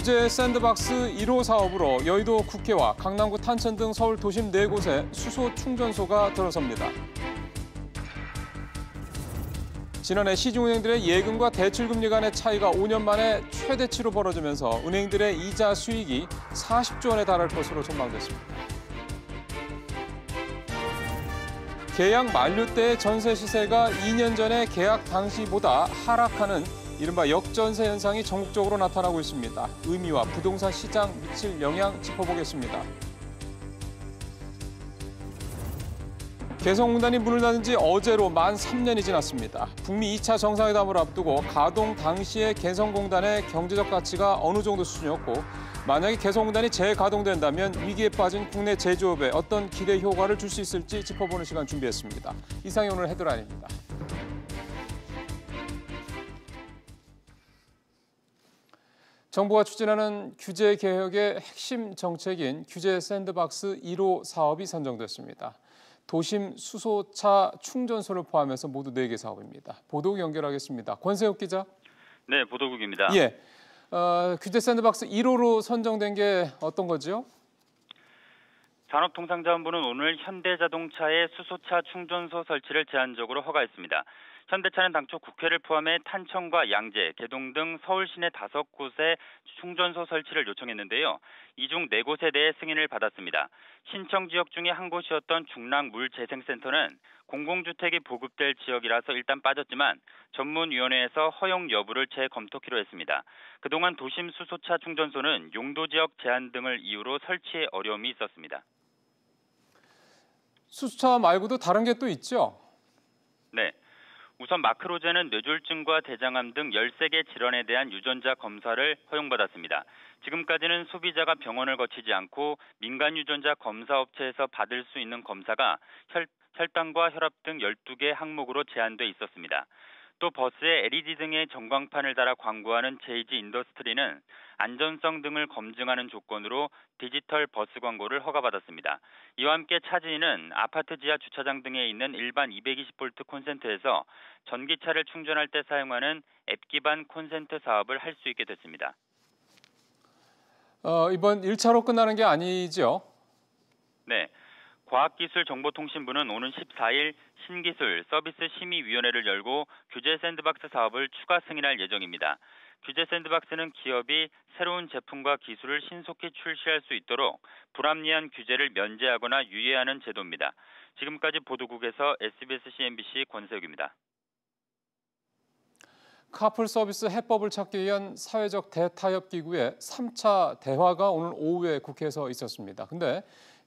규제 샌드박스 1호 사업으로 여의도 국회와 강남구 탄천 등 서울 도심 4곳에 수소 충전소가 들어섭니다. 지난해 시중은행들의 예금과 대출금리 간의 차이가 5년 만에 최대치로 벌어지면서 은행들의 이자 수익이 40조 원에 달할 것으로 전망됐습니다. 계약 만료 때의 전세 시세가 2년 전의 계약 당시보다 하락하는 이른바 역전세 현상이 전국적으로 나타나고 있습니다. 의미와 부동산 시장 미칠 영향 짚어보겠습니다. 개성공단이 문을 닫은 지 어제로 만 3년이 지났습니다. 북미 2차 정상회담을 앞두고 가동 당시의 개성공단의 경제적 가치가 어느 정도 수준이었고 만약에 개성공단이 재가동된다면 위기에 빠진 국내 제조업에 어떤 기대 효과를 줄 수 있을지 짚어보는 시간 준비했습니다. 이상이 오늘 헤드라인입니다. 정부가 추진하는 규제 개혁의 핵심 정책인 규제 샌드박스 1호 사업이 선정됐습니다. 도심 수소차 충전소를 포함해서 모두 4개 사업입니다. 보도국 연결하겠습니다. 권세욱 기자. 네, 보도국입니다. 예, 규제 샌드박스 1호로 선정된 게 어떤 거죠? 산업통상자원부는 오늘 현대자동차의 수소차 충전소 설치를 제한적으로 허가했습니다. 현대차는 당초 국회를 포함해 탄천과 양재, 개동 등 서울 시내 5곳에 충전소 설치를 요청했는데요. 이 중 4곳에 대해 승인을 받았습니다. 신청 지역 중에 한 곳이었던 중랑물재생센터는 공공주택이 보급될 지역이라서 일단 빠졌지만 전문위원회에서 허용 여부를 재검토키로 했습니다. 그동안 도심 수소차 충전소는 용도 지역 제한 등을 이유로 설치에 어려움이 있었습니다. 수소차 말고도 다른 게 또 있죠? 네. 우선 마크로젠은 뇌졸중과 대장암 등 13개 질환에 대한 유전자 검사를 허용받았습니다. 지금까지는 소비자가 병원을 거치지 않고 민간 유전자 검사 업체에서 받을 수 있는 검사가 혈당과 혈압 등 12개 항목으로 제한돼 있었습니다. 또 버스에 LED 등의 전광판을 달아 광고하는 JG 인더스트리는 안전성 등을 검증하는 조건으로 디지털 버스 광고를 허가받았습니다. 이와 함께 차지인은 아파트 지하 주차장 등에 있는 일반 220V 콘센트에서 전기차를 충전할 때 사용하는 앱 기반 콘센트 사업을 할 수 있게 됐습니다. 이번 1차로 끝나는 게 아니죠? 네. 과학기술정보통신부는 오는 14일 신기술 서비스 심의위원회를 열고 규제 샌드박스 사업을 추가 승인할 예정입니다. 규제 샌드박스는 기업이 새로운 제품과 기술을 신속히 출시할 수 있도록 불합리한 규제를 면제하거나 유예하는 제도입니다. 지금까지 보도국에서 SBS CNBC 권세욱입니다. 카풀 서비스 해법을 찾기 위한 사회적 대타협 기구의 3차 대화가 오늘 오후에 국회에서 있었습니다. 근데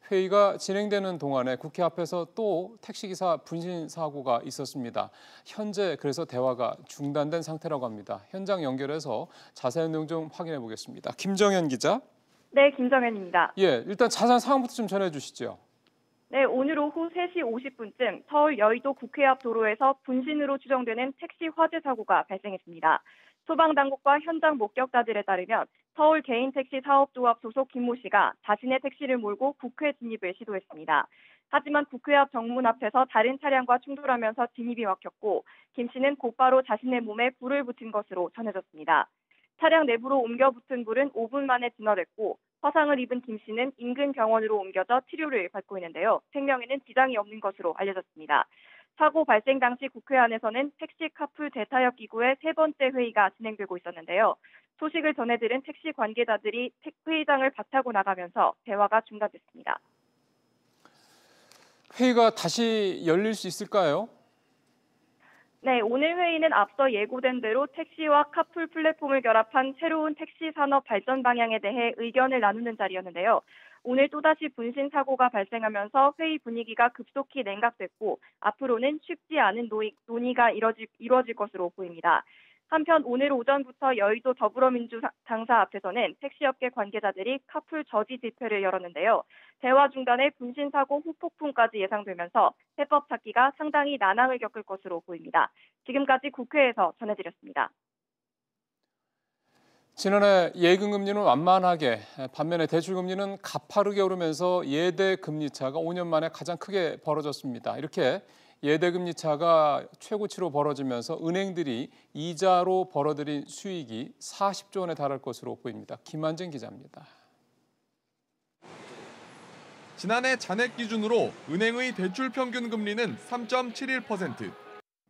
회의가 진행되는 동안에 국회 앞에서 또 택시기사 분신 사고가 있었습니다. 현재 그래서 대화가 중단된 상태라고 합니다. 현장 연결해서 자세한 내용 좀 확인해 보겠습니다. 김정현 기자. 네, 김정현입니다. 예, 일단 자세한 상황부터 좀 전해 주시죠. 네, 오늘 오후 3시 50분쯤 서울 여의도 국회 앞 도로에서 분신으로 추정되는 택시 화재 사고가 발생했습니다. 소방당국과 현장 목격자들에 따르면 서울 개인택시 사업조합 소속 김모 씨가 자신의 택시를 몰고 국회 진입을 시도했습니다. 하지만 국회 앞 정문 앞에서 다른 차량과 충돌하면서 진입이 막혔고 김 씨는 곧바로 자신의 몸에 불을 붙인 것으로 전해졌습니다. 차량 내부로 옮겨 붙은 불은 5분 만에 진화됐고 화상을 입은 김 씨는 인근 병원으로 옮겨져 치료를 받고 있는데요. 생명에는 지장이 없는 것으로 알려졌습니다. 사고 발생 당시 국회 안에서는 택시 카풀 대타협 기구의 3번째 회의가 진행되고 있었는데요. 소식을 전해들은 택시 관계자들이 회의장을 박차고 나가면서 대화가 중단됐습니다. 회의가 다시 열릴 수 있을까요? 네, 오늘 회의는 앞서 예고된 대로 택시와 카풀 플랫폼을 결합한 새로운 택시 산업 발전 방향에 대해 의견을 나누는 자리였는데요. 오늘 또다시 분신 사고가 발생하면서 회의 분위기가 급속히 냉각됐고 앞으로는 쉽지 않은 논의가 이루어질 것으로 보입니다. 한편 오늘 오전부터 여의도 더불어민주당사 앞에서는 택시업계 관계자들이 카풀 저지 집회를 열었는데요. 대화 중단에 분신 사고 후폭풍까지 예상되면서 해법 찾기가 상당히 난항을 겪을 것으로 보입니다. 지금까지 국회에서 전해드렸습니다. 지난해 예금금리는 완만하게, 반면에 대출금리는 가파르게 오르면서 예대 금리 차가 5년 만에 가장 크게 벌어졌습니다. 이렇게 예대금리 차가 최고치로 벌어지면서 은행들이 이자로 벌어들인 수익이 40조 원에 달할 것으로 보입니다. 김한진 기자입니다. 지난해 잔액 기준으로 은행의 대출 평균 금리는 3.71%.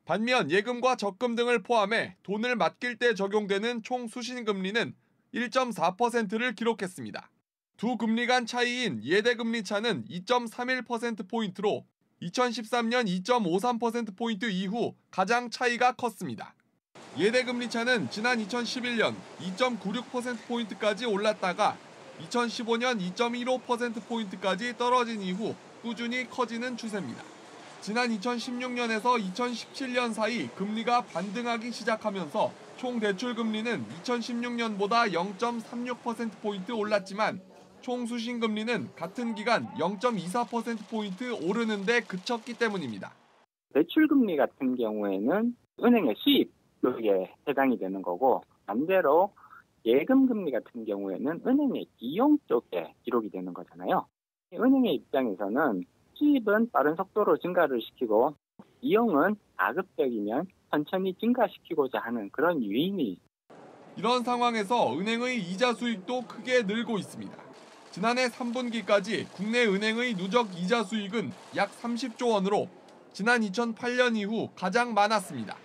반면 예금과 적금 등을 포함해 돈을 맡길 때 적용되는 총 수신 금리는 1.4%를 기록했습니다. 두 금리 간 차이인 예대금리 차는 2.31%포인트로 2013년 2.53%포인트 이후 가장 차이가 컸습니다. 예대금리 차는 지난 2011년 2.96%포인트까지 올랐다가 2015년 2.15%포인트까지 떨어진 이후 꾸준히 커지는 추세입니다. 지난 2016년에서 2017년 사이 금리가 반등하기 시작하면서 총 대출 금리는 2016년보다 0.36%포인트 올랐지만 총 수신 금리는 같은 기간 0.24%포인트 오르는 데 그쳤기 때문입니다. 대출 금리 같은 경우에는 은행의 수입에 해당이 되는 거고, 반대로 예금 금리 같은 경우에는 은행의 이용 쪽에 기록이 되는 거잖아요. 은행의 입장에서는 수입은 빠른 속도로 증가를 시키고 이용은 가급적이면 천천히 증가시키고자 하는 그런 유인이. 이런 상황에서 은행의 이자 수익도 크게 늘고 있습니다. 지난해 3분기까지 국내 은행의 누적 이자 수익은 약 30조 원으로 지난 2008년 이후 가장 많았습니다.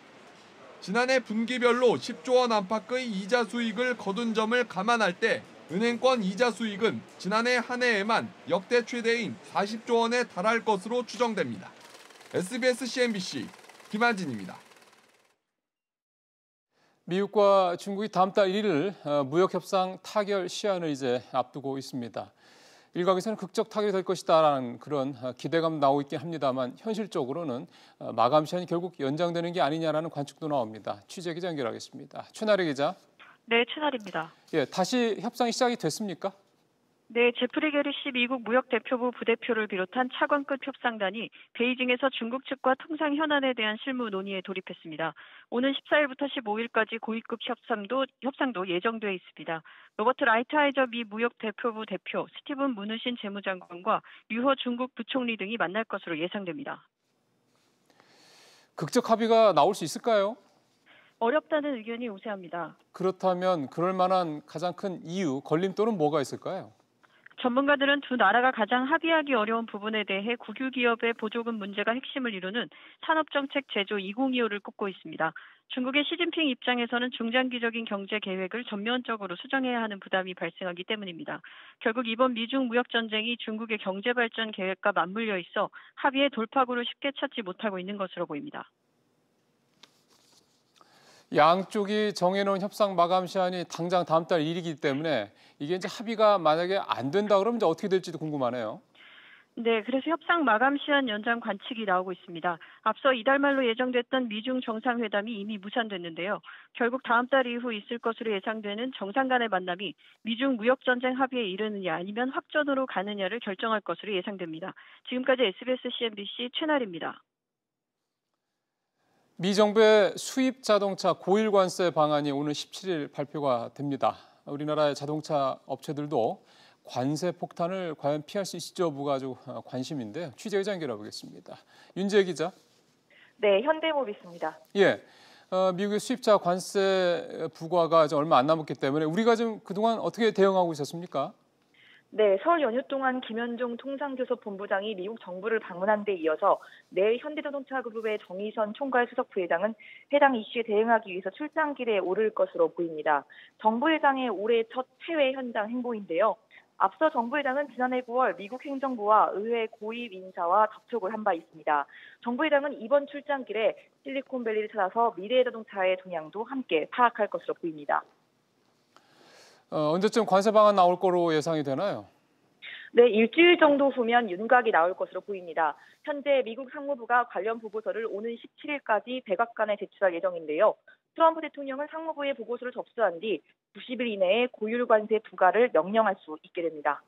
지난해 분기별로 10조 원 안팎의 이자 수익을 거둔 점을 감안할 때 은행권 이자 수익은 지난해 한 해에만 역대 최대인 40조 원에 달할 것으로 추정됩니다. SBS CNBC 김한진입니다. 미국과 중국이 다음 달 1일 무역협상 타결 시한을 이제 앞두고 있습니다. 일각에서는 극적 타결이 될 것이다라는 그런 기대감 나오고 있긴 합니다만 현실적으로는 마감 시한이 결국 연장되는 게 아니냐라는 관측도 나옵니다. 취재 기자 연결하겠습니다. 최나래 기자. 네, 최나리입니다. 예, 다시 협상이 시작이 됐습니까? 네, 제프리 게리시 미국 무역대표부 부대표를 비롯한 차관급 협상단이 베이징에서 중국 측과 통상 현안에 대한 실무 논의에 돌입했습니다. 오는 14일부터 15일까지 고위급 협상도 예정돼 있습니다. 로버트 라이트하이저 미 무역대표부 대표, 스티븐 무누신 재무장관과 류호 중국 부총리 등이 만날 것으로 예상됩니다. 극적 합의가 나올 수 있을까요? 어렵다는 의견이 우세합니다. 그렇다면 그럴 만한 가장 큰 이유, 걸림돌은 뭐가 있을까요? 전문가들은 두 나라가 가장 합의하기 어려운 부분에 대해 국유 기업의 보조금 문제가 핵심을 이루는 산업정책 제조 2025를 꼽고 있습니다. 중국의 시진핑 입장에서는 중장기적인 경제 계획을 전면적으로 수정해야 하는 부담이 발생하기 때문입니다. 결국 이번 미중 무역 전쟁이 중국의 경제 발전 계획과 맞물려 있어 합의의 돌파구를 쉽게 찾지 못하고 있는 것으로 보입니다. 양쪽이 정해놓은 협상 마감 시한이 당장 다음 달 1일이기 때문에 이게 이제 합의가 만약에 안 된다 그러면 이제 어떻게 될지도 궁금하네요. 네, 그래서 협상 마감 시한 연장 관측이 나오고 있습니다. 앞서 이달 말로 예정됐던 미중 정상회담이 이미 무산됐는데요. 결국 다음 달 이후 있을 것으로 예상되는 정상 간의 만남이 미중 무역 전쟁 합의에 이르느냐 아니면 확전으로 가느냐를 결정할 것으로 예상됩니다. 지금까지 SBS CNBC 최나리입니다. 미 정부의 수입 자동차 고일 관세 방안이 오늘 17일 발표가 됩니다. 우리나라의 자동차 업체들도 관세 폭탄을 과연 피할 수 있을지 여부가 아주 관심인데요. 취재 기자 연결해보겠습니다. 윤재 기자. 네, 현대모비스입니다. 예, 미국의 수입차 관세 부과가 얼마 안 남았기 때문에 우리가 좀 그동안 어떻게 대응하고 있었습니까? 네, 설 연휴 동안 김현종 통상교섭본부장이 미국 정부를 방문한 데 이어서 내일 현대자동차그룹의 정의선 총괄 수석 부회장은 해당 이슈에 대응하기 위해서 출장길에 오를 것으로 보입니다. 정부 회장의 올해 첫 해외 현장 행보인데요. 앞서 정부 회장은 지난해 9월 미국 행정부와 의회 고위 인사와 접촉을 한 바 있습니다. 정부 회장은 이번 출장길에 실리콘밸리를 찾아서 미래자동차의 동향도 함께 파악할 것으로 보입니다. 언제쯤 관세 방안 나올 거로 예상이 되나요? 네, 일주일 정도 후면 윤곽이 나올 것으로 보입니다. 현재 미국 상무부가 관련 보고서를 오는 17일까지 백악관에 제출할 예정인데요. 트럼프 대통령은 상무부의 보고서를 접수한 뒤 90일 이내에 고율 관세 부과를 명령할 수 있게 됩니다.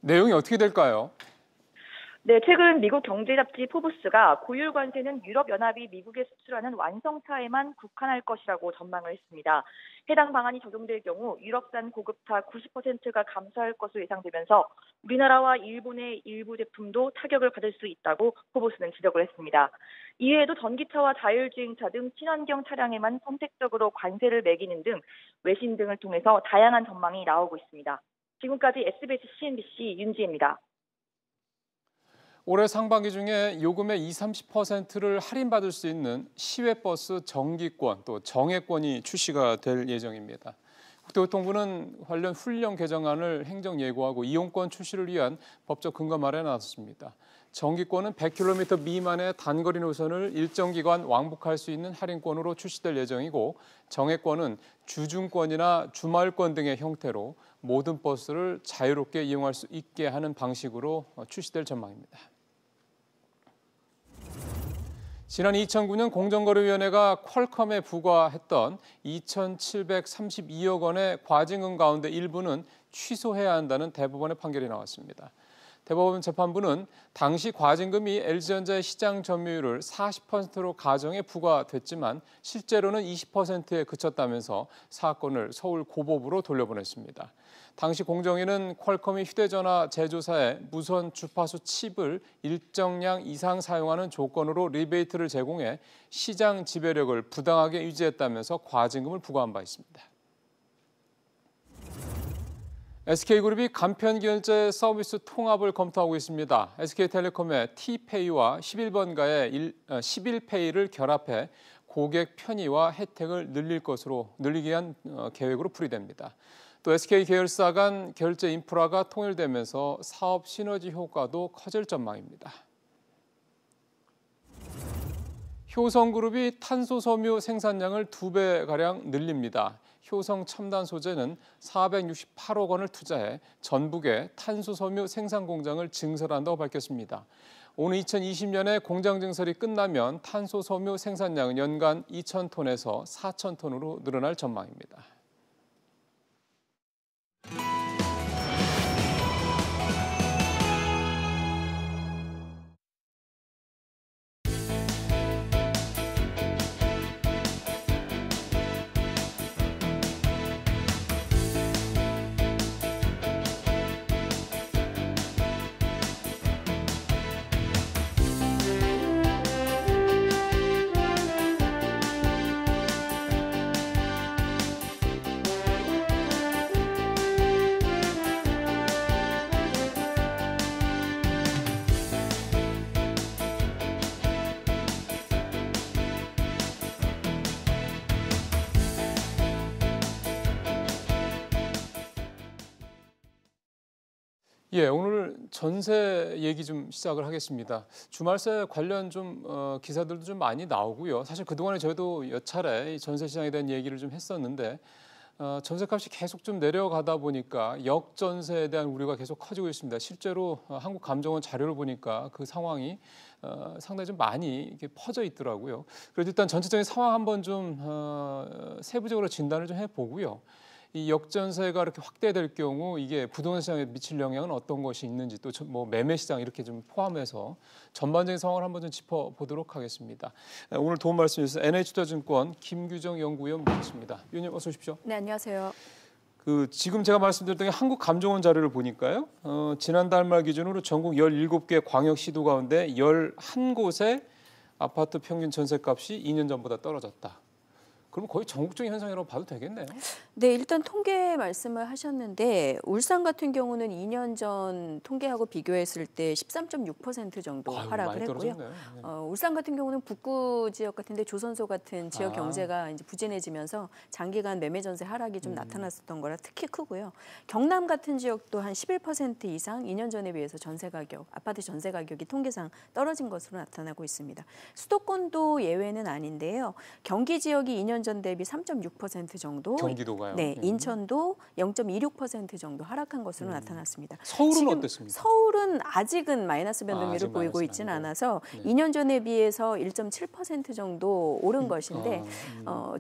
내용이 어떻게 될까요? 네, 최근 미국 경제잡지 포브스가 고율 관세는 유럽연합이 미국에 수출하는 완성차에만 국한할 것이라고 전망을 했습니다. 해당 방안이 적용될 경우 유럽산 고급차 90%가 감소할 것으로 예상되면서 우리나라와 일본의 일부 제품도 타격을 받을 수 있다고 포브스는 지적을 했습니다. 이외에도 전기차와 자율주행차 등 친환경 차량에만 선택적으로 관세를 매기는 등 외신 등을 통해서 다양한 전망이 나오고 있습니다. 지금까지 SBS CNBC 윤지혜입니다. 올해 상반기 중에 요금의 20-30%를 할인받을 수 있는 시외버스 정기권 또 정액권이 출시가 될 예정입니다. 국토교통부는 관련 훈령 개정안을 행정 예고하고 이용권 출시를 위한 법적 근거 마련에 나섰습니다. 정기권은 100km 미만의 단거리 노선을 일정 기간 왕복할 수 있는 할인권으로 출시될 예정이고 정액권은 주중권이나 주말권 등의 형태로 모든 버스를 자유롭게 이용할 수 있게 하는 방식으로 출시될 전망입니다. 지난 2009년 공정거래위원회가 퀄컴에 부과했던 2,732억 원의 과징금 가운데 일부는 취소해야 한다는 대법원의 판결이 나왔습니다. 대법원 재판부는 당시 과징금이 LG전자의 시장 점유율을 40%로 가정해 부과됐지만 실제로는 20%에 그쳤다면서 사건을 서울 고법으로 돌려보냈습니다. 당시 공정위는 퀄컴이 휴대전화 제조사에 무선 주파수 칩을 일정량 이상 사용하는 조건으로 리베이트를 제공해 시장 지배력을 부당하게 유지했다면서 과징금을 부과한 바 있습니다. SK그룹이 간편결제 서비스 통합을 검토하고 있습니다. SK텔레콤의 T페이와 11번가의 11페이를 결합해 고객 편의와 혜택을 늘리기 위한 계획으로 풀이됩니다. 또 SK 계열사 간 결제 인프라가 통일되면서 사업 시너지 효과도 커질 전망입니다. 효성그룹이 탄소섬유 생산량을 2배가량 늘립니다. 효성 첨단 소재는 468억 원을 투자해 전북에 탄소섬유 생산 공장을 증설한다고 밝혔습니다. 오는 2020년에 공장 증설이 끝나면 탄소섬유 생산량은 연간 2,000톤에서 4,000톤으로 늘어날 전망입니다. 오늘 전세 얘기 좀 시작을 하겠습니다. 주말세 관련 기사들도 좀 많이 나오고요. 사실 그동안에 저희도 몇 차례 전세 시장에 대한 얘기를 좀 했었는데 전세값이 계속 좀 내려가다 보니까 역전세에 대한 우려가 계속 커지고 있습니다. 실제로 한국감정원 자료를 보니까 그 상황이 상당히 좀 많이 이렇게 퍼져 있더라고요. 그래도 일단 전체적인 상황 한번 좀 세부적으로 진단을 좀 해보고요. 이 역전세가 이렇게 확대될 경우 이게 부동산 시장에 미칠 영향은 어떤 것이 있는지 또 뭐 매매 시장 이렇게 좀 포함해서 전반적인 상황을 한번 좀 짚어보도록 하겠습니다. 오늘 도움 말씀 주셔서 NH투자증권 김규정 연구위원 모셨습니다. 위원님 어서 오십시오. 네, 안녕하세요. 지금 제가 말씀드렸던 게 한국감정원 자료를 보니까요. 지난달 말 기준으로 전국 17개 광역시도 가운데 11곳의 아파트 평균 전세값이 2년 전보다 떨어졌다. 그럼 거의 전국적인 현상이라고 봐도 되겠네요. 네, 일단 통계 말씀을 하셨는데 울산 같은 경우는 2년 전 통계하고 비교했을 때 13.6% 정도 하락을 했고요. 네. 울산 같은 경우는 북구 지역 같은데 조선소 같은 지역 경제가 이제 부진해지면서 장기간 매매 전세 하락이 좀 나타났었던 거라 특히 크고요. 경남 같은 지역도 한 11% 이상 2년 전에 비해서 아파트 전세 가격이 통계상 떨어진 것으로 나타나고 있습니다. 수도권도 예외는 아닌데요. 경기 지역이 2년 전 대비 3.6% 정도. 경기도가요? 네, 인천도 0.26% 정도 하락한 것으로 나타났습니다. 서울은 어땠습니까? 서울은 아직은 마이너스 변동률을 보이고 있지는 않아서 2년 전에 비해서 1.7% 정도 오른 것인데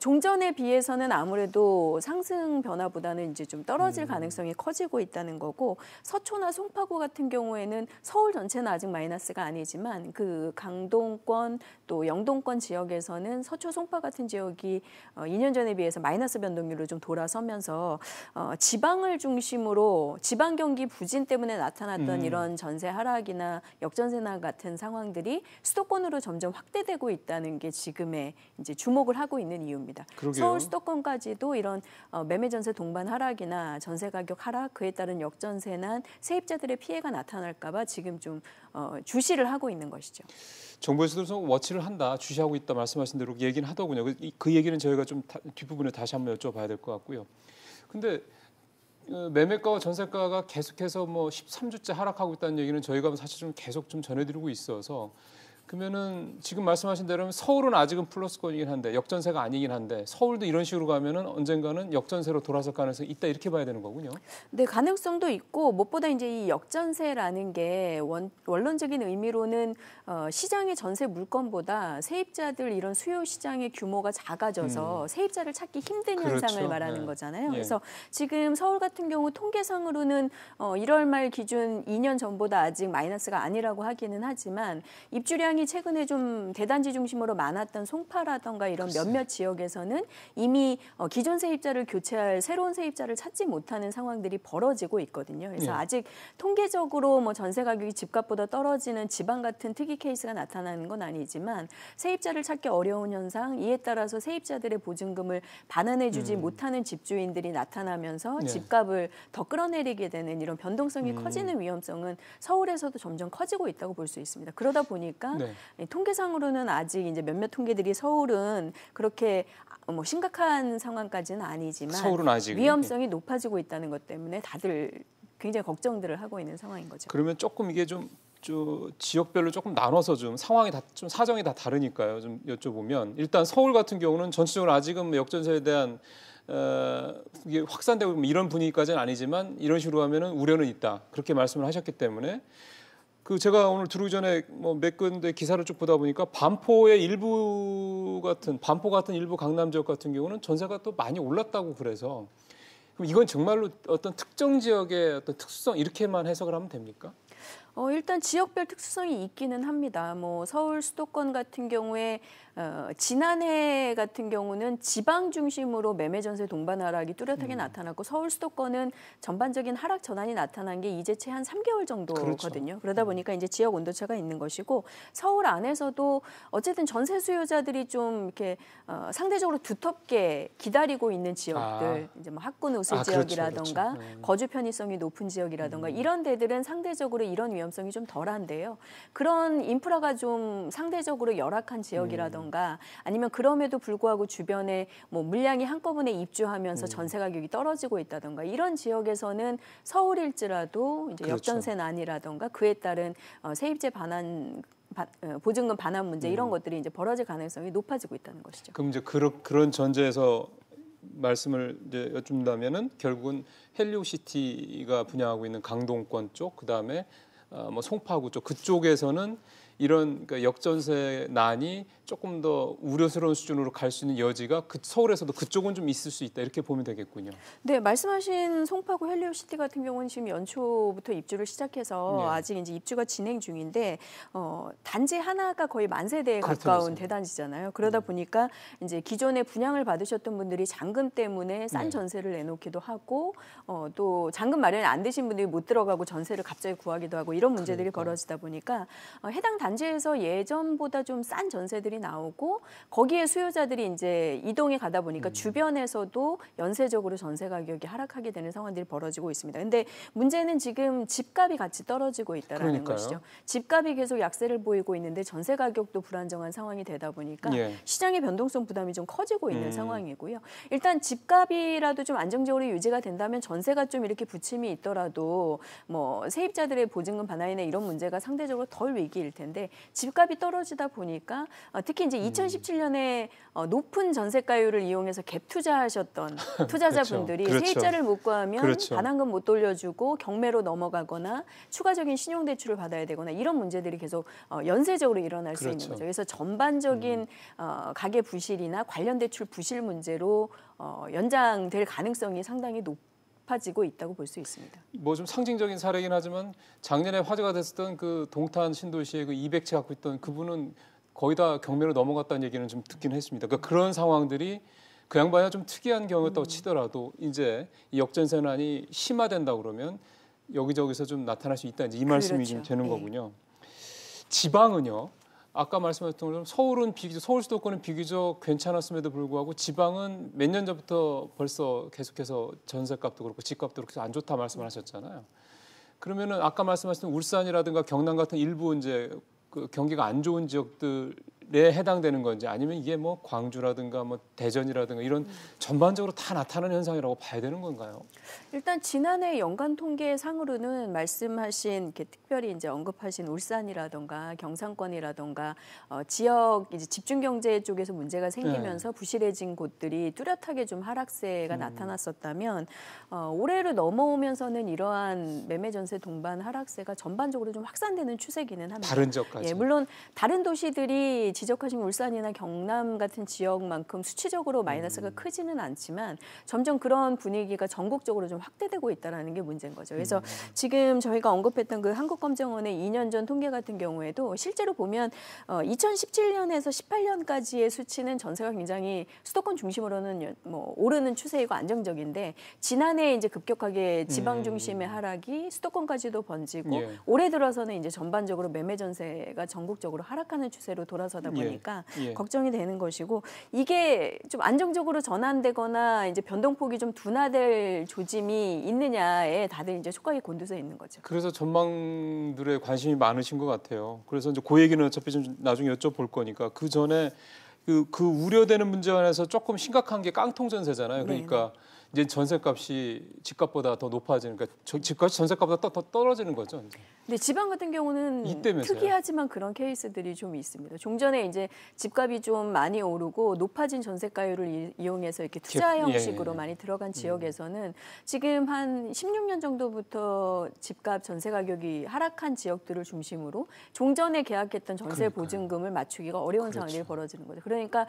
종전에 비해서는 아무래도 상승 변화보다는 이제 좀 떨어질 가능성이 커지고 있다는 거고, 서초나 송파구 같은 경우에는 서울 전체는 아직 마이너스가 아니지만 그 강동권 또 영동권 지역에서는 서초, 송파 같은 지역이 2년 전에 비해서 마이너스 변동률로 좀 돌아서면서 지방을 중심으로 지방 경기 부진 때문에 나타났던 이런 전세 하락이나 역전세나 같은 상황들이 수도권으로 점점 확대되고 있다는 게 지금의 이제 주목을 하고 있는 이유입니다. 그러게요. 서울 수도권까지도 이런 매매 전세 동반 하락이나 전세 가격 하락, 그에 따른 역전세난 세입자들의 피해가 나타날까 봐 지금 좀 주시를 하고 있는 것이죠. 정부에서도 워치를 한다, 주시하고 있다 말씀하신 대로 얘기는 하더군요. 그 얘기는 저희가 좀 뒷부분에 다시 한번 여쭤봐야 될 것 같고요. 근데 매매가와 전세가가 계속해서 뭐 13주째 하락하고 있다는 얘기는 저희가 사실 좀 계속 좀 전해드리고 있어서, 그러면은 지금 말씀하신 대로 서울은 아직은 플러스권이긴 한데 역전세가 아니긴 한데 서울도 이런 식으로 가면은 언젠가는 역전세로 돌아설 가능성이 있다, 이렇게 봐야 되는 거군요. 네, 가능성도 있고, 무엇보다 이제 이 역전세라는 게 원론적인 의미로는 시장의 전세 물건보다 세입자들 이런 수요 시장의 규모가 작아져서 세입자를 찾기 힘든 현상을 말하는 거잖아요. 그래서 지금 서울 같은 경우 통계상으로는 1월 말 기준 2년 전보다 아직 마이너스가 아니라고 하기는 하지만 입주량이 최근에 좀 대단지 중심으로 많았던 송파라던가 이런 몇몇 지역에서는 이미 기존 세입자를 교체할 새로운 세입자를 찾지 못하는 상황들이 벌어지고 있거든요. 그래서 아직 통계적으로 뭐 전세 가격이 집값보다 떨어지는 지방 같은 특이 케이스가 나타나는 건 아니지만 세입자를 찾기 어려운 현상, 이에 따라서 세입자들의 보증금을 반환해주지 못하는 집주인들이 나타나면서 집값을 더 끌어내리게 되는 이런 변동성이 커지는 위험성은 서울에서도 점점 커지고 있다고 볼 수 있습니다. 그러다 보니까 통계상으로는 아직 이제 몇몇 통계들이 서울은 그렇게 뭐 심각한 상황까지는 아니지만 서울은 아직 위험성이 높아지고 있다는 것 때문에 다들 굉장히 걱정들을 하고 있는 상황인 거죠. 그러면 조금 이게 좀 지역별로 조금 나눠서 좀 상황이 좀 사정이 다 다르니까요. 좀 여쭤보면, 일단 서울 같은 경우는 전체적으로 아직은 역전세에 대한 이게 확산되고 이런 분위기까지는 아니지만 이런 식으로 하면은 우려는 있다, 그렇게 말씀을 하셨기 때문에, 제가 오늘 들어오기 전에 뭐 몇 군데 기사를 쭉 보다 보니까 반포 같은 일부 강남 지역 같은 경우는 전세가 또 많이 올랐다고, 그래서 그럼 이건 정말로 어떤 특정 지역의 어떤 특수성, 이렇게만 해석을 하면 됩니까? 일단 지역별 특수성이 있기는 합니다. 뭐 서울 수도권 같은 경우에 지난해 같은 경우는 지방 중심으로 매매 전세 동반 하락이 뚜렷하게 나타났고, 서울 수도권은 전반적인 하락 전환이 나타난 게 이제 채 한 3개월 정도거든요. 그러다 보니까 이제 지역 온도차가 있는 것이고, 서울 안에서도 어쨌든 전세 수요자들이 좀 이렇게 상대적으로 두텁게 기다리고 있는 지역들, 이제 뭐 학군 우수 지역이라던가 거주 편의성이 높은 지역이라던가 이런 데들은 상대적으로 이런 위험성이 좀 덜한데요. 그런 인프라가 좀 상대적으로 열악한 지역이라던가 아니면 그럼에도 불구하고 주변에 뭐 물량이 한꺼번에 입주하면서 전세 가격이 떨어지고 있다던가 이런 지역에서는 서울일지라도 이제 역전세난이라던가 그에 따른 세입자 반환 보증금 반환 문제 이런 것들이 이제 벌어질 가능성이 높아지고 있다는 것이죠. 그럼 이제 그런 전제에서 말씀을 이제 여쭙는다면은 결국은 헬리오시티가 분양하고 있는 강동권 쪽, 그다음에 뭐 송파구 쪽, 그쪽에서는 이런 그러니까 역전세난이 조금 더 우려스러운 수준으로 갈 수 있는 여지가 서울에서도 그쪽은 좀 있을 수 있다, 이렇게 보면 되겠군요. 네, 말씀하신 송파구 헬리오시티 같은 경우는 지금 연초부터 입주를 시작해서 아직 이제 입주가 진행 중인데 단지 하나가 거의 만세대에 가까운 대단지잖아요. 그러다 보니까 이제 기존에 분양을 받으셨던 분들이 잔금 때문에 싼 전세를 내놓기도 하고 또 잔금 마련이 안 되신 분들이 못 들어가고 전세를 갑자기 구하기도 하고 이런 문제들이 벌어지다 보니까 해당 단지에서 예전보다 좀 싼 전세들이 나오고 거기에 수요자들이 이제 이동해 가다 보니까 주변에서도 연쇄적으로 전세 가격이 하락하게 되는 상황들이 벌어지고 있습니다. 근데 문제는 지금 집값이 같이 떨어지고 있다는 것이죠. 집값이 계속 약세를 보이고 있는데 전세 가격도 불안정한 상황이 되다 보니까 시장의 변동성 부담이 좀 커지고 있는 상황이고요. 일단 집값이라도 좀 안정적으로 유지가 된다면 전세가 좀 이렇게 부침이 있더라도 뭐 세입자들의 보증금 반환이나 이런 문제가 상대적으로 덜 위기일 텐데, 있는데 집값이 떨어지다 보니까 특히 이제 2017년에 높은 전세가율을 이용해서 갭 투자하셨던 투자자분들이 그렇죠. 세입자를 못 구하면 그렇죠. 반환금 못 돌려주고 경매로 넘어가거나 추가적인 신용대출을 받아야 되거나 이런 문제들이 계속 연쇄적으로 일어날 수 있는 거죠. 그래서 전반적인 가계 부실이나 관련 대출 부실 문제로 연장될 가능성이 상당히 높아지고 있다고 볼 수 있습니다. 뭐 좀 상징적인 사례이긴 하지만 작년에 화제가 됐었던 그 동탄 신도시의 그 200채 갖고 있던 그분은 거의 다 경매로 넘어갔다는 얘기는 좀 듣긴 했습니다. 그러니까 그런 상황들이 그 양반이 좀 특이한 경우였다고 치더라도 이제 이 역전세난이 심화된다 그러면 여기저기서 좀 나타날 수 있다 이제 이 말씀이 그렇죠. 좀 되는 거군요. 지방은요. 아까 말씀하셨던 것처럼 서울은 서울 수도권은 비교적 괜찮았음에도 불구하고 지방은 몇 년 전부터 벌써 계속해서 전세값도 그렇고 집값도 그렇고 안 좋다 말씀을 하셨잖아요. 그러면은 아까 말씀하셨던 울산이라든가 경남 같은 일부 이제 그 경기가 안 좋은 지역들에 해당되는 건지 아니면 이게 뭐 광주라든가 뭐 대전이라든가 이런 전반적으로 다 나타나는 현상이라고 봐야 되는 건가요? 일단 지난해 연간 통계상으로는 말씀하신 이렇게 특별히 이제 언급하신 울산이라든가 경상권이라든가 지역 이제 집중 경제 쪽에서 문제가 생기면서 부실해진 곳들이 뚜렷하게 좀 하락세가 나타났었다면 올해로 넘어오면서는 이러한 매매 전세 동반 하락세가 전반적으로 좀 확산되는 추세기는 합니다. 다른 지역까지. 예, 물론 다른 도시들이 지적하신 울산이나 경남 같은 지역만큼 수치적으로 마이너스가 크지는 않지만 점점 그런 분위기가 전국적으로 좀 확대되고 있다는 게 문제인 거죠. 그래서 지금 저희가 언급했던 그 한국검증원의 2년 전 통계 같은 경우에도 실제로 보면 2017년에서 18년까지의 수치는 전세가 굉장히 수도권 중심으로는 뭐 오르는 추세이고 안정적인데 지난해 이제 급격하게 지방 중심의 하락이 수도권까지도 번지고 올해 들어서는 이제 전반적으로 매매 전세가 전국적으로 하락하는 추세로 돌아서다 보니까 걱정이 되는 것이고 이게 좀 안정적으로 전환되거나 이제 변동폭이 좀 둔화될 조짐이 있느냐에 다들 이제 촉각이 곤두서 있는 거죠. 그래서 전망들에 관심이 많으신 것 같아요. 그래서 이제 그 얘기는 어차피 좀 나중에 여쭤볼 거니까 그 전에 그 우려되는 문제 안에서 조금 심각한 게 깡통 전세잖아요. 그러니까 이제 전세값이 집값보다 더 높아지는, 그러니까 집값이 전세값보다 더 떨어지는 거죠. 이제. 근데 지방 같은 경우는 특이하지만 그런 케이스들이 좀 있습니다. 종전에 이제 집값이 좀 많이 오르고 높아진 전세가율을 이용해서 이렇게 투자 형식으로 많이 들어간 지역에서는 지금 한 16년 정도부터 집값 전세 가격이 하락한 지역들을 중심으로 종전에 계약했던 전세 보증금을 맞추기가 어려운 상황이 벌어지는 거죠. 그러니까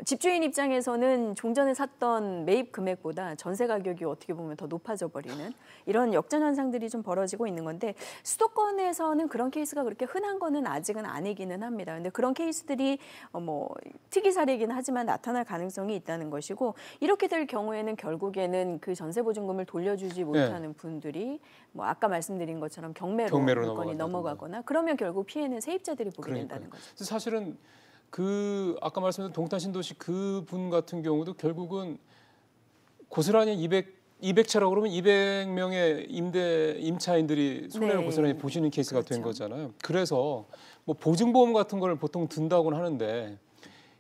집주인 입장에서는 종전에 샀던 매입 금액보다 전세 가격이 어떻게 보면 더 높아져 버리는 이런 역전 현상들이 좀 벌어지고 있는 건데 수도권에서는 그런 케이스가 그렇게 흔한 거는 아직은 아니기는 합니다. 근데 그런 케이스들이 뭐 특이 사례이긴 하지만 나타날 가능성이 있다는 것이고 이렇게 될 경우에는 결국에는 그 전세 보증금을 돌려주지 못하는 분들이 뭐 아까 말씀드린 것처럼 경매로 물건이 넘어가거나 그러면 결국 피해는 세입자들이 보게 된다는 거죠. 사실은 그 아까 말씀드린 동탄 신도시 그분 같은 경우도 결국은 고스란히 200채라고 그러면 200명의 임차인들이 손해를 고스란히 보시는 케이스가 된 거잖아요. 그래서 뭐 보증보험 같은 걸 보통 든다고는 하는데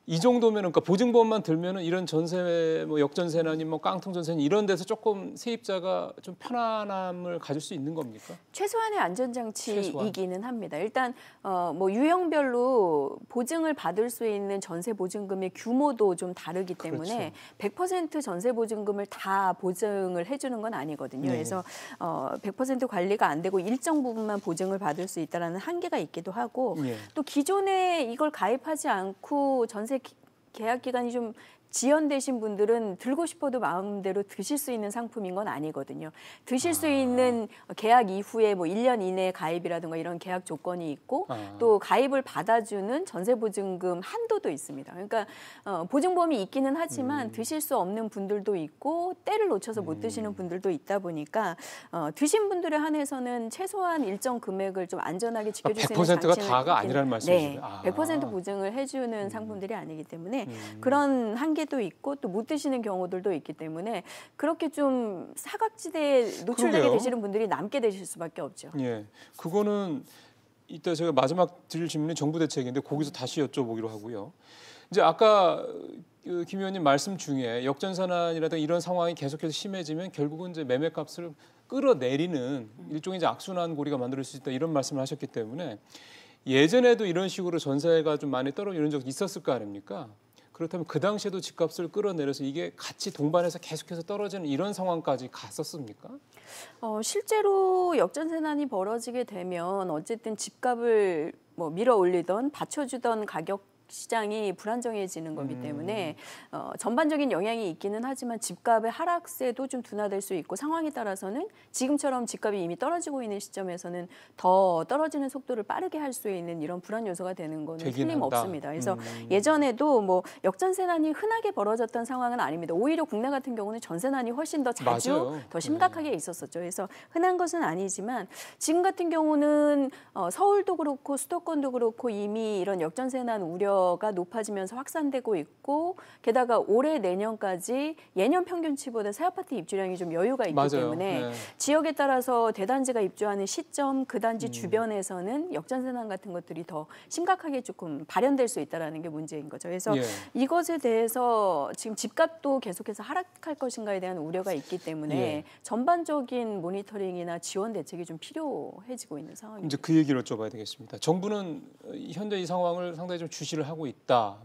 이 정도면은, 그러니까 보증보험만 들면은 이런 전세, 뭐 역전세나 뭐 깡통전세 이런 데서 조금 세입자가 좀 편안함을 가질 수 있는 겁니까? 최소한의 안전장치이기는 합니다. 일단 뭐 유형별로 보증을 받을 수 있는 전세 보증금의 규모도 좀 다르기 때문에 100% 전세 보증금을 다 보증을 해주는 건 아니거든요. 그래서 100% 관리가 안 되고 일정 부분만 보증을 받을 수 있다는 한계가 있기도 하고 또 기존에 이걸 가입하지 않고 전세 계약 기간이 좀 지연되신 분들은 들고 싶어도 마음대로 드실 수 있는 상품인 건 아니거든요. 드실 수 있는 계약 이후에 뭐 1년 이내 가입이라든가 이런 계약 조건이 있고 또 가입을 받아주는 전세보증금 한도도 있습니다. 그러니까 보증보험이 있기는 하지만 드실 수 없는 분들도 있고 때를 놓쳐서 못 드시는 분들도 있다 보니까 드신 분들에 한해서는 최소한 일정 금액을 좀 안전하게 지켜줄 수 있는 100%가 다가 아니라는 말씀이시죠? 100% 보증을 해주는 상품들이 아니기 때문에 그런 한계도 있고 또 못 드시는 경우들도 있기 때문에 그렇게 좀 사각지대에 노출되게 되시는 분들이 남게 되실 수밖에 없죠. 예, 그거는 이따 제가 마지막 드릴 질문이 정부 대책인데 거기서 다시 여쭤보기로 하고요. 이제 아까 김 의원님 말씀 중에 역전세난이라든가 이런 상황이 계속해서 심해지면 결국은 이제 매매값을 끌어내리는 일종의 이제 악순환 고리가 만들 수 있다 이런 말씀을 하셨기 때문에 예전에도 이런 식으로 전세가 좀 많이 떨어지는 적이 있었을 거 아닙니까? 그렇다면 그 당시에도 집값을 끌어내려서 이게 같이 동반해서 계속해서 떨어지는 이런 상황까지 갔었습니까? 실제로 역전세난이 벌어지게 되면 어쨌든 집값을 밀어 올리던 받쳐주던 가격 시장이 불안정해지는 거기 때문에 전반적인 영향이 있기는 하지만 집값의 하락세도 좀 둔화될 수 있고 상황에 따라서는 지금처럼 집값이 이미 떨어지고 있는 시점에서는 더 떨어지는 속도를 빠르게 할 수 있는 이런 불안 요소가 되는 거는 틀림없습니다. 그래서 예전에도 역전세난이 흔하게 벌어졌던 상황은 아닙니다. 오히려 국내 같은 경우는 전세난이 훨씬 더 자주 맞아요. 더 심각하게 있었었죠. 그래서 흔한 것은 아니지만 지금 같은 경우는 서울도 그렇고 수도권도 그렇고 이미 이런 역전세난 우려 가 높아지면서 확산되고 있고 게다가 올해 내년까지 예년 평균치보다 새 아파트 입주량이 좀 여유가 있기 맞아요. 때문에 네. 지역에 따라서 대단지가 입주하는 시점 그 단지 주변에서는 역전세난 같은 것들이 더 심각하게 조금 발현될 수 있다는 게 문제인 거죠. 그래서 이것에 대해서 지금 집값도 계속해서 하락할 것인가에 대한 우려가 있기 때문에 전반적인 모니터링이나 지원 대책이 좀 필요해지고 있는 상황입니다. 이제 그 얘기를 여쭤봐야 되겠습니다. 정부는 현재 이 상황을 상당히 좀 주시를 하고 있다,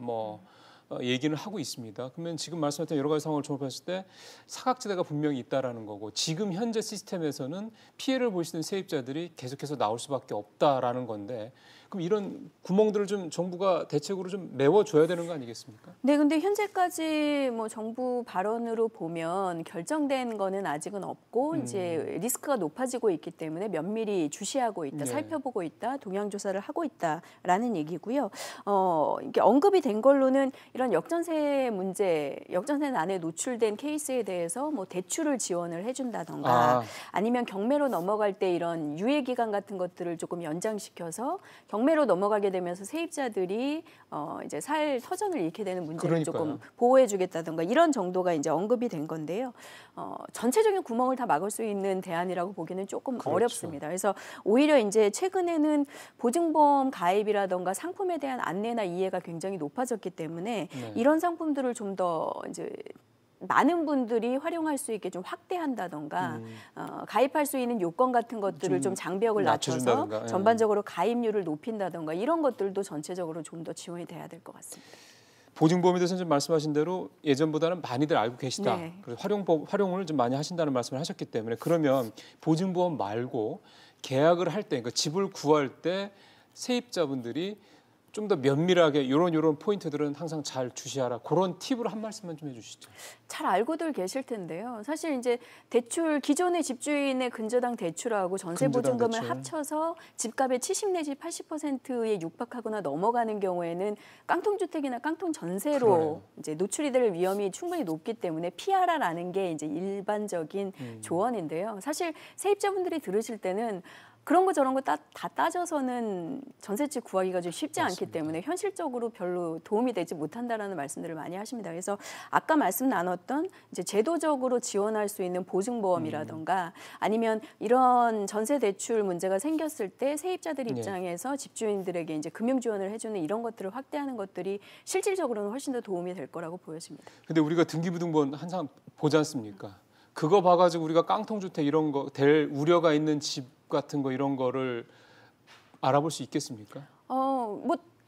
얘기는 하고 있습니다. 그러면 지금 말씀하셨던 여러 가지 상황을 종합했을 때 사각지대가 분명히 있다라는 거고 지금 현재 시스템에서는 피해를 보시는 세입자들이 계속해서 나올 수밖에 없다라는 건데 그럼 이런 구멍들을 좀 정부가 대책으로 좀 메워줘야 되는 거 아니겠습니까? 네, 근데 현재까지 정부 발언으로 보면 결정된 거는 아직은 없고 이제 리스크가 높아지고 있기 때문에 면밀히 주시하고 있다, 살펴보고 있다, 동향 조사를 하고 있다라는 얘기고요. 이게 언급이 된 걸로는 이런 역전세 문제, 역전세난에 노출된 케이스에 대해서 대출을 지원을 해준다던가 아니면 경매로 넘어갈 때 이런 유예 기간 같은 것들을 조금 연장시켜서 경매로 넘어가게 되면서 세입자들이 이제 살 터전을 잃게 되는 문제를 조금 보호해주겠다던가 이런 정도가 이제 언급이 된 건데요. 전체적인 구멍을 다 막을 수 있는 대안이라고 보기는 조금 어렵습니다. 그래서 오히려 이제 최근에는 보증보험 가입이라던가 상품에 대한 안내나 이해가 굉장히 높아졌기 때문에 이런 상품들을 좀 더 이제 많은 분들이 활용할 수 있게 좀 확대한다던가 가입할 수 있는 요건 같은 것들을 좀 장벽을 낮춰서 전반적으로 가입률을 높인다던가 이런 것들도 전체적으로 좀 더 지원이 돼야 될 것 같습니다. 보증보험에 대해서는 좀 말씀하신 대로 예전보다는 많이들 알고 계시다. 그래서 활용을 좀 많이 하신다는 말씀을 하셨기 때문에 그러면 보증보험 말고 계약을 할 때, 그러니까 집을 구할 때 세입자분들이 좀 더 면밀하게 이런 포인트들은 항상 잘 주시하라. 그런 팁으로 한 말씀만 좀 해주시죠. 잘 알고들 계실 텐데요. 사실 이제 대출 기존의 집주인의 근저당 대출하고 전세 보증금을 합쳐서 집값의 70 내지 80%에 육박하거나 넘어가는 경우에는 깡통주택이나 깡통 전세로 이제 노출이 될 위험이 충분히 높기 때문에 피하라라는 게 이제 일반적인 조언인데요. 사실 세입자분들이 들으실 때는 그런 거 저런 거 다 따져서는 전셋집 구하기가 좀 쉽지 않기 때문에 현실적으로 별로 도움이 되지 못한다라는 말씀들을 많이 하십니다. 그래서 아까 말씀 나눴던 이제 제도적으로 지원할 수 있는 보증보험이라던가 아니면 이런 전세 대출 문제가 생겼을 때 세입자들 입장에서 집주인들에게 이제 금융 지원을 해주는 이런 것들을 확대하는 것들이 실질적으로는 훨씬 더 도움이 될 거라고 보여집니다. 근데 우리가 등기부등본 항상 보지 않습니까? 그거 봐가지고 우리가 깡통주택 이런 거 될 우려가 있는 집 같은 거 이런 거를 알아볼 수 있겠습니까?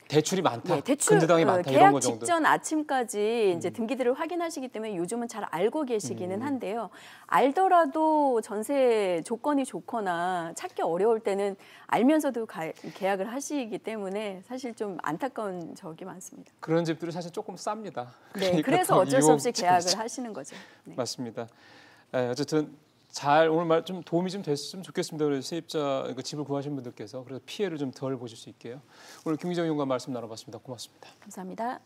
대출이 많다, 근저당이 많다 이런 거 정도. 계약 직전 아침까지 이제 등기들을 확인하시기 때문에 요즘은 잘 알고 계시기는 한데요. 알더라도 전세 조건이 좋거나 찾기 어려울 때는 알면서도 계약을 하시기 때문에 사실 좀 안타까운 적이 많습니다. 그런 집들은 사실 조금 쌉니다. 네, 그래서 어쩔 수 없이 계약을 하시는 거죠. 네. 맞습니다. 어쨌든 오늘 말 좀 도움이 좀 됐으면 좋겠습니다. 그래서 세입자 집을 구하신 분들께서 그래서 피해를 좀 덜 보실 수 있게요. 오늘 김기정 의원과 말씀 나눠봤습니다. 고맙습니다. 감사합니다.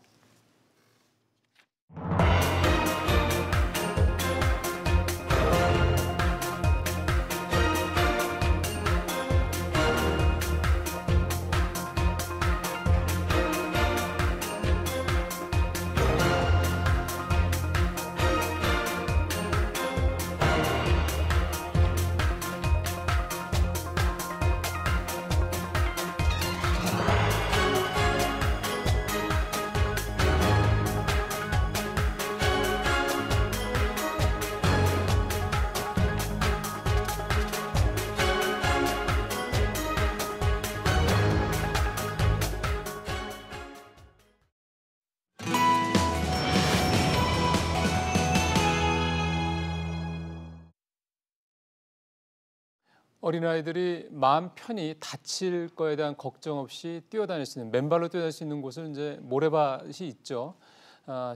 어린아이들이 마음 편히 다칠 거에 대한 걱정 없이 뛰어다닐 수 있는, 맨발로 뛰어다닐 수 있는 곳은 이제 모래밭이 있죠.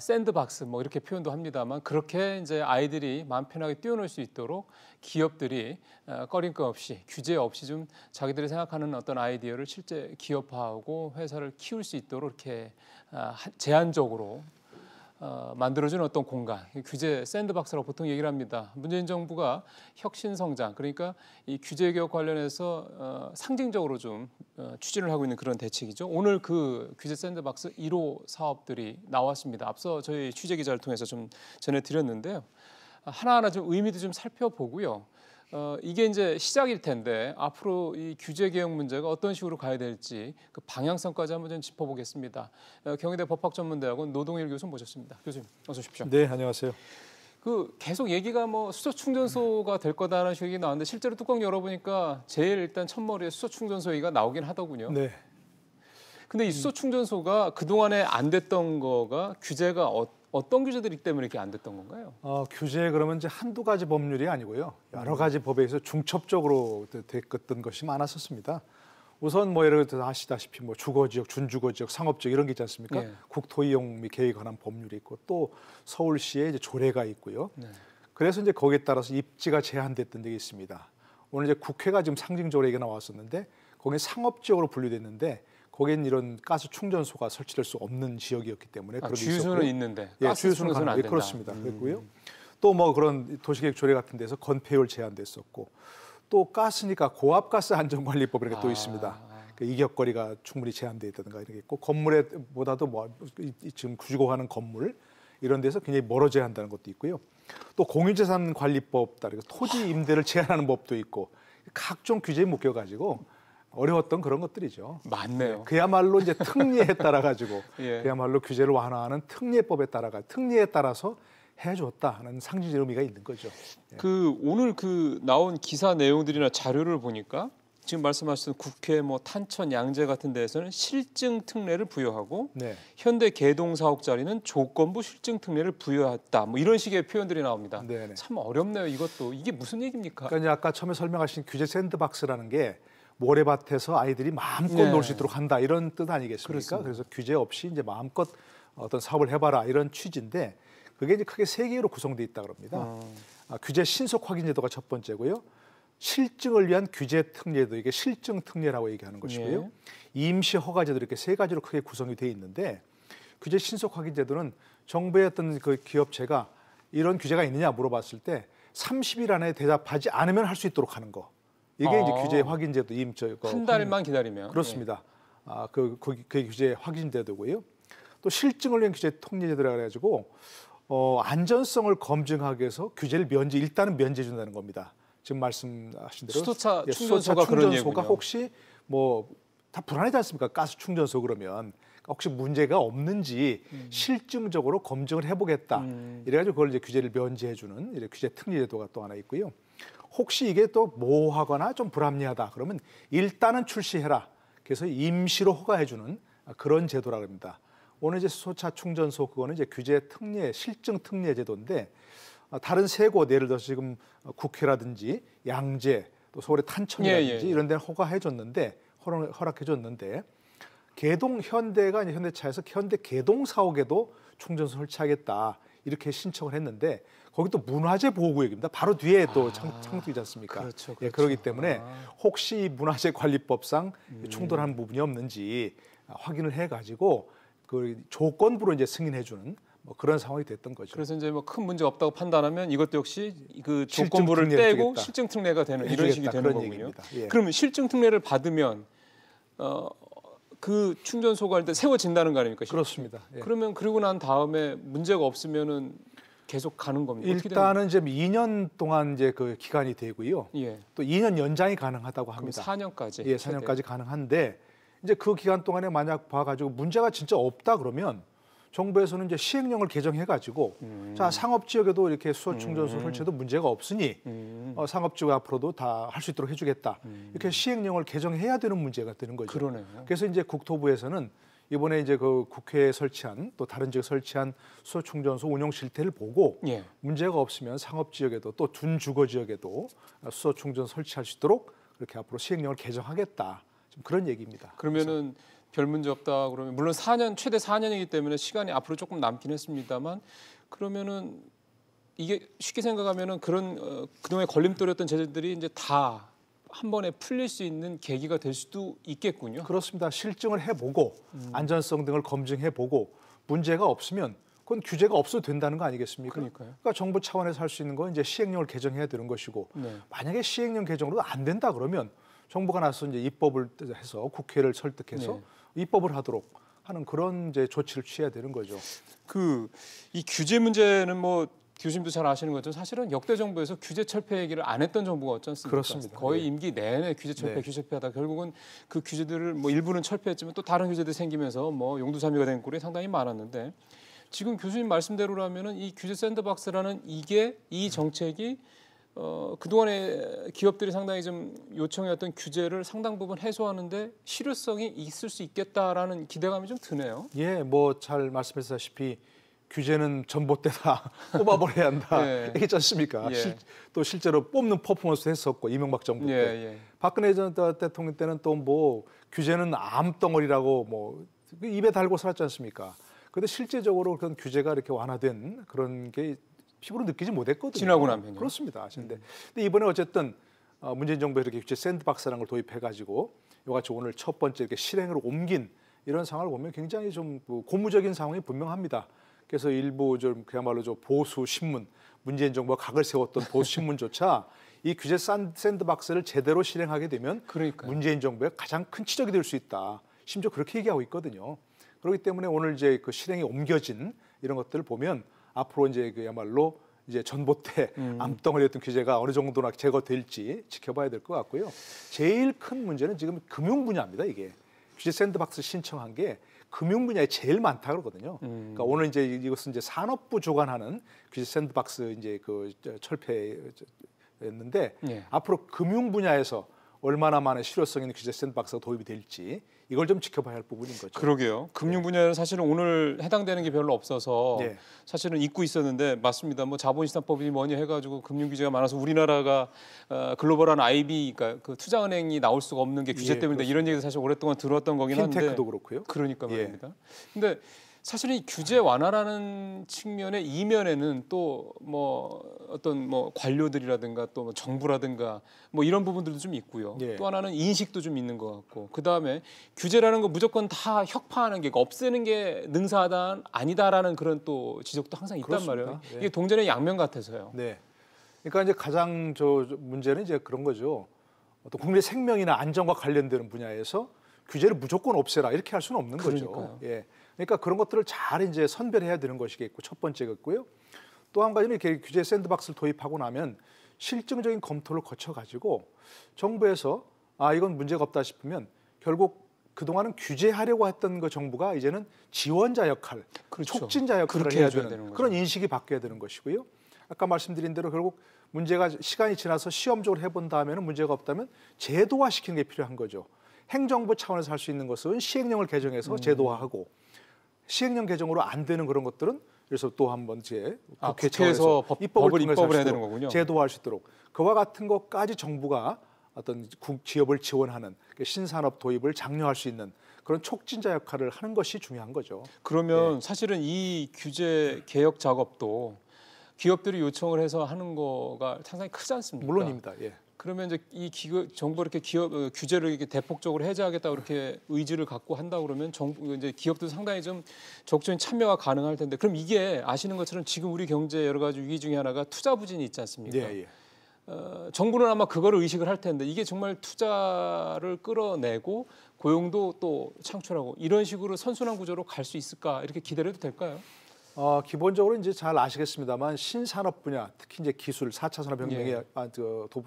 샌드박스 뭐 이렇게 표현도 합니다만, 그렇게 이제 아이들이 마음 편하게 뛰어놀 수 있도록 기업들이 꺼림낌 없이, 규제 없이 좀 자기들이 생각하는 어떤 아이디어를 실제 기업화하고 회사를 키울 수 있도록 이렇게 제한적으로 만들어주는 어떤 공간, 규제 샌드박스라고 보통 얘기를 합니다. 문재인 정부가 혁신성장, 그러니까 이 규제 개혁 관련해서 상징적으로 좀 추진을 하고 있는 그런 대책이죠. 오늘 그 규제 샌드박스 1호 사업들이 나왔습니다. 앞서 저희 취재 기자를 통해서 좀 전해드렸는데요. 하나하나 좀 의미도 좀 살펴보고요. 이게 이제 시작일 텐데 앞으로 이 규제 개혁 문제가 어떤 식으로 가야 될지 그 방향성까지 한번 좀 짚어보겠습니다. 경희대 법학전문대학원 노동일 교수 모셨습니다. 교수님 어서 오십시오. 네, 안녕하세요. 그 계속 얘기가 뭐 수소 충전소가 될 거다라는 식의 얘기 나왔는데 실제로 뚜껑 열어보니까 제일 일단 첫머리에 수소 충전소 얘기가 나오긴 하더군요. 네. 근데 이 수소 충전소가 그동안에 안 됐던 거가 규제가 어떤 규제들이 때문에 이렇게 안 됐던 건가요? 규제 그러면 이제 한두 가지 법률이 아니고요. 여러 가지 법에 의해서 중첩적으로 됐던 것이 많았었습니다. 우선 뭐 예를 들어 아시다시피 뭐 주거지역, 준주거지역, 상업지역 이런 게 있지 않습니까? 네. 국토이용 및 계획에 관한 법률이 있고 또 서울시에 이제 조례가 있고요. 네. 그래서 이제 거기에 따라서 입지가 제한됐던 적이 있습니다. 오늘 이제 국회가 지금 상징적으로 얘기가 나왔었는데 거기 상업지역으로 분류됐는데 거긴 이런 가스 충전소가 설치될 수 없는 지역이었기 때문에 그런 게 주유소는 있는데 가스 주유소는 충전소는 안 된다. 그렇습니다. 그랬고요. 또 뭐 그런 도시계획 조례 같은 데서 건폐율 제한됐었고 또 가스니까 고압가스 안전관리법 이런 게 또 있습니다. 그 이격거리가 충분히 제한되어 있다든가 이런 게 있고 건물에보다도 뭐 지금 구축하는 건물 이런 데서 굉장히 멀어 제한한다는 것도 있고요. 또 공유재산관리법 따르고 토지 임대를 제한하는 법도 있고 각종 규제에 묶여가지고 어려웠던 그런 것들이죠. 맞네요. 그야말로 이제 특례에 따라 가지고 예. 그야말로 규제를 완화하는 특례법에 따라서 해줬다는 상징적 의미가 있는 거죠. 예. 그 오늘 그 나온 기사 내용들이나 자료를 보니까 지금 말씀하신 국회 뭐 탄천 양재 같은 데에서는 실증 특례를 부여하고 네. 현대 개동 사옥 자리는 조건부 실증 특례를 부여했다. 뭐 이런 식의 표현들이 나옵니다. 네네. 참 어렵네요. 이것도 이게 무슨 얘기입니까? 그러니까 아까 처음에 설명하신 규제 샌드박스라는 게 모래밭에서 아이들이 마음껏 네. 놀 수 있도록 한다 이런 뜻 아니겠습니까? 그렇습니다. 그래서 규제 없이 이제 마음껏 어떤 사업을 해봐라 이런 취지인데 그게 이제 크게 세 개로 구성돼 있다 그럽니다. 규제 신속 확인 제도가 첫 번째고요. 실증을 위한 규제 특례도 이게 실증 특례라고 얘기하는 것이고요. 네. 임시 허가 제도 이렇게 세 가지로 크게 구성이 돼 있는데 규제 신속 확인 제도는 정부의 어떤 그 기업체가 이런 규제가 있느냐 물어봤을 때 30일 안에 대답하지 않으면 할 수 있도록 하는 거. 이게 이제 규제 확인제도 한 달만 기다리면 그렇습니다. 그 규제 확인제도고요. 또 실증을 위한 규제 통제제도라 그래가지고 안전성을 검증하기 위해서 규제를 일단은 면제해 준다는 겁니다. 지금 말씀하신 대로 수소차 충전소가 그런 얘기군요. 혹시 뭐 다 불안하지 않습니까? 가스 충전소 그러면 혹시 문제가 없는지 실증적으로 검증을 해보겠다. 이래가지고 그걸 이제 규제를 면제해 주는 규제 특례제도가 또 하나 있고요. 혹시 이게 또 모호하거나 좀 불합리하다 그러면 일단은 출시해라. 그래서 임시로 허가해주는 그런 제도라고 합니다. 오늘 이제 수소차 충전소 그거는 이제 규제 특례, 실증 특례 제도인데 다른 세 곳 예를 들어서 지금 국회라든지 양재 또 서울의 탄천이라든지 이런 데는 허락해줬는데 개동 현대가 이제 현대차에서 현대 개동 사옥에도 충전소 설치하겠다 이렇게 신청을 했는데 거기 또 문화재 보호구역입니다. 바로 뒤에 또 창틀이지 않습니까? 그렇죠. 예, 그렇기 때문에 혹시 문화재 관리법상 충돌하는 부분이 없는지 확인을 해가지고 그 조건부로 이제 승인해주는 뭐 그런 상황이 됐던 거죠. 그래서 이제 뭐 큰 문제 없다고 판단하면 이것도 역시 그 조건부를 떼고 실증 특례가 되는 이런 식이 되는 거군요. 예. 그러면 실증 특례를 받으면 그 충전소가 일단 세워진다는 거 아닙니까? 그렇습니다. 예. 그러면 그러고 난 다음에 문제가 없으면은 계속 가는 겁니까? 일단은 이제 2년 동안 이제 그 기간이 되고요. 예. 또 2년 연장이 가능하다고 합니다. 4년까지. 예, 4년까지 가능한데 이제 그 기간 동안에 만약 봐가지고 문제가 진짜 없다 그러면 정부에서는 이제 시행령을 개정해가지고 자 상업 지역에도 이렇게 수소 충전소 설치해도 문제가 없으니 상업 지역 앞으로도 다 할 수 있도록 해주겠다 이렇게 시행령을 개정해야 되는 문제가 되는 거죠. 그러네요. 그래서 이제 국토부에서는 이번에 이제 그 국회에 설치한 또 다른 지역 설치한 수소 충전소 운영 실태를 보고 문제가 없으면 상업 지역에도 또 준주거 지역에도 수소 충전 설치할 수 있도록 그렇게 앞으로 시행령을 개정하겠다. 좀 그런 얘기입니다. 그러면은 별 문제 없다 그러면 물론 4년 최대 4년이기 때문에 시간이 앞으로 조금 남긴 했습니다만 그러면은 이게 쉽게 생각하면은 그런 그동안에 걸림돌이었던 제재들이 이제 다 한 번에 풀릴 수 있는 계기가 될 수도 있겠군요. 그렇습니다. 실증을 해보고 안전성 등을 검증해보고 문제가 없으면 그건 규제가 없어도 된다는 거 아니겠습니까? 그러니까 정부 차원에서 할 수 있는 건 이제 시행령을 개정해야 되는 것이고 네. 만약에 시행령 개정으로 안 된다 그러면 정부가 나서 이제 입법을 해서 국회를 설득해서 네. 입법을 하도록 하는 그런 이제 조치를 취해야 되는 거죠. 이 규제 문제는 뭐 교수님도 잘 아시는 것처럼 사실은 역대 정부에서 규제 철폐 얘기를 안 했던 정부가 없지 않습니까? 그렇습니다. 거의 네. 임기 내내 규제 철폐, 네. 규제 철폐하다 결국은 그 규제들을 뭐 일부는 철폐했지만 또 다른 규제들이 생기면서 뭐 용두사미가 된 꼴이 상당히 많았는데 지금 교수님 말씀대로라면은 이 규제 샌드박스라는 이 정책이 그동안에 기업들이 상당히 좀 요청해왔던 규제를 상당 부분 해소하는데 실효성이 있을 수 있겠다라는 기대감이 좀 드네요. 예, 뭐 잘 말씀하셨다시피 규제는 전봇대다 뽑아버려야 한다. 네. 이게 있지 않습니까? 예. 또 실제로 뽑는 퍼포먼스도 했었고 이명박 정부 때. 예. 박근혜 전 대통령 때는 또 뭐 규제는 암덩어리라고 뭐 입에 달고 살았지 않습니까? 그런데 실제적으로 그런 규제가 이렇게 완화된 그런 게 피부로 느끼지 못했거든요. 지나고 나면요. 그렇습니다. 근데 이번에 어쨌든 문재인 정부가 이렇게 규제 샌드박스라는 걸 도입해가지고 이같이 오늘 첫 번째 이렇게 실행으로 옮긴 이런 상황을 보면 굉장히 좀 고무적인 상황이 분명합니다. 그래서 일부 좀 그야말로 보수 신문, 문재인 정부가 각을 세웠던 보수 신문조차 이 규제 샌드박스를 제대로 실행하게 되면 그러니까요. 문재인 정부의 가장 큰 치적이 될 수 있다. 심지어 그렇게 얘기하고 있거든요. 그렇기 때문에 오늘 이제 그 실행이 옮겨진 이런 것들을 보면 앞으로 이제 그야말로 이제 전봇대 암덩어리였던 규제가 어느 정도나 제거될지 지켜봐야 될 것 같고요. 제일 큰 문제는 지금 금융 분야입니다. 이게 규제 샌드박스 신청한 게 금융 분야에 제일 많다 그러거든요. 그러니까 오늘 이제 이것은 이제 산업부 주관하는 규제 샌드박스 이제 그 철폐였는데 예. 앞으로 금융 분야에서 얼마나 많은 실효성 있는 규제 샌드박스가 도입이 될지 이걸 좀 지켜봐야 할 부분인 거죠. 그러게요. 금융 분야는 사실은 오늘 해당되는 게 별로 없어서 네. 사실은 잊고 있었는데 맞습니다. 뭐 자본시장법이 뭐니 해가지고 금융 규제가 많아서 우리나라가 글로벌한 IB, 그러니까 그 투자은행이 나올 수가 없는 게 규제 때문에 이런 얘기도 사실 오랫동안 들었던 거긴 한데. 핀테크도 그렇고요. 그러니까 말입니다. 근데 사실 이 규제 완화라는 측면의 이면에는 또 뭐 어떤 뭐 관료들이라든가 또 뭐 정부라든가 뭐 이런 부분들도 좀 있고요. 예. 또 하나는 인식도 좀 있는 것 같고 그 다음에 규제라는 거 무조건 다 혁파하는 게 없애는 게 능사하다 아니다라는 그런 또 지적도 항상 있단 그렇습니다. 말이에요. 예. 이게 동전의 양면 같아서요. 네. 그러니까 이제 가장 문제는 이제 그런 거죠. 어떤 국민의 생명이나 안전과 관련되는 분야에서 규제를 무조건 없애라 이렇게 할 수는 없는 그러니까요. 거죠. 예. 그러니까 그런 것들을 잘 이제 선별해야 되는 것이겠고 첫 번째겠고요. 또 한 가지는 이렇게 규제 샌드박스를 도입하고 나면 실증적인 검토를 거쳐 가지고 정부에서 이건 문제가 없다 싶으면 결국 그동안은 규제하려고 했던 그 정부가 이제는 지원자 역할, 그렇죠. 촉진자 역할을 그렇게 해야 해줘야 되는 거죠. 그런 인식이 바뀌어야 되는 것이고요. 아까 말씀드린 대로 결국 문제가 시간이 지나서 시험적으로 해본 다음에는 문제가 없다면 제도화시키는 게 필요한 거죠. 행정부 차원에서 할 수 있는 것은 시행령을 개정해서 제도화하고 시행령 개정으로 안 되는 그런 것들은 그래서 또 한번 이제 국회 차원에서 입법을 해야 되는 거군요. 제도화할 수 있도록 그와 같은 것까지 정부가 어떤 기업을 지원하는 신산업 도입을 장려할 수 있는 그런 촉진자 역할을 하는 것이 중요한 거죠. 그러면 사실은 이 규제 개혁 작업도 기업들이 요청을 해서 하는 거가 상당히 크지 않습니까? 물론입니다. 예. 그러면 이제 이 정부 이렇게 규제를 이렇게 대폭적으로 해제하겠다 그렇게 의지를 갖고 한다 그러면 이제 기업도 상당히 좀 적극적인 참여가 가능할 텐데 그럼 이게 아시는 것처럼 지금 우리 경제 여러 가지 위기 중에 하나가 투자 부진이 있지 않습니까? 예. 정부는 아마 그거를 의식을 할 텐데 이게 정말 투자를 끌어내고 고용도 또 창출하고 이런 식으로 선순환 구조로 갈 수 있을까 이렇게 기대를 해도 될까요? 기본적으로 이제 잘 아시겠습니다만 신산업 분야, 특히 이제 기술 4차 산업혁명에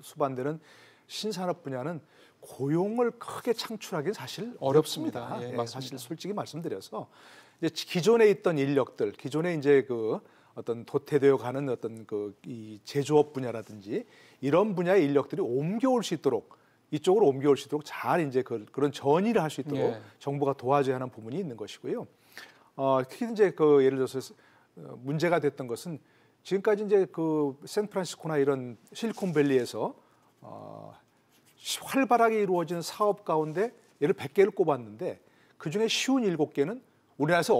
수반되는 신산업 분야는 고용을 크게 창출하기는 사실 어렵습니다. 예, 사실 솔직히 말씀드려서 이제 기존에 있던 인력들, 기존에 이제 그 어떤 도태되어 가는 어떤 이 제조업 분야라든지 이런 분야의 인력들이 옮겨올 수 있도록 이쪽으로 옮겨올 수 있도록 잘 이제 그런 전이를 할 수 있도록 정부가 도와줘야 하는 부분이 있는 것이고요. 특히 이제 예를 들어서 문제가 됐던 것은 지금까지 이제 샌프란시스코나 이런 실리콘밸리에서 활발하게 이루어지는 사업 가운데 예를 100개를 꼽았는데 그중에 쉬운 7개는 우리나라에서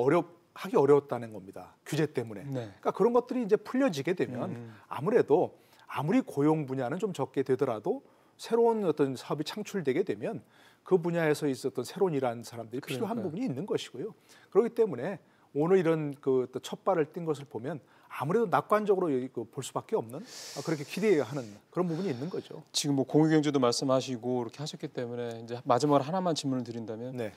하기 어려웠다는 겁니다. 규제 때문에. 네. 그러니까 그런 것들이 이제 풀려지게 되면 아무래도 아무리 고용 분야는 좀 적게 되더라도 새로운 어떤 사업이 창출되게 되면 그 분야에서 있었던 새로운 일하는 사람들이 필요한 부분이 있는 것이고요. 그렇기 때문에 오늘 이런 그 첫 발을 띈 것을 보면 아무래도 낙관적으로 볼 수밖에 없는 그렇게 기대하는 그런 부분이 있는 거죠. 지금 뭐 공유경제도 말씀하시고 이렇게 하셨기 때문에 이제 마지막으로 하나만 질문을 드린다면 네.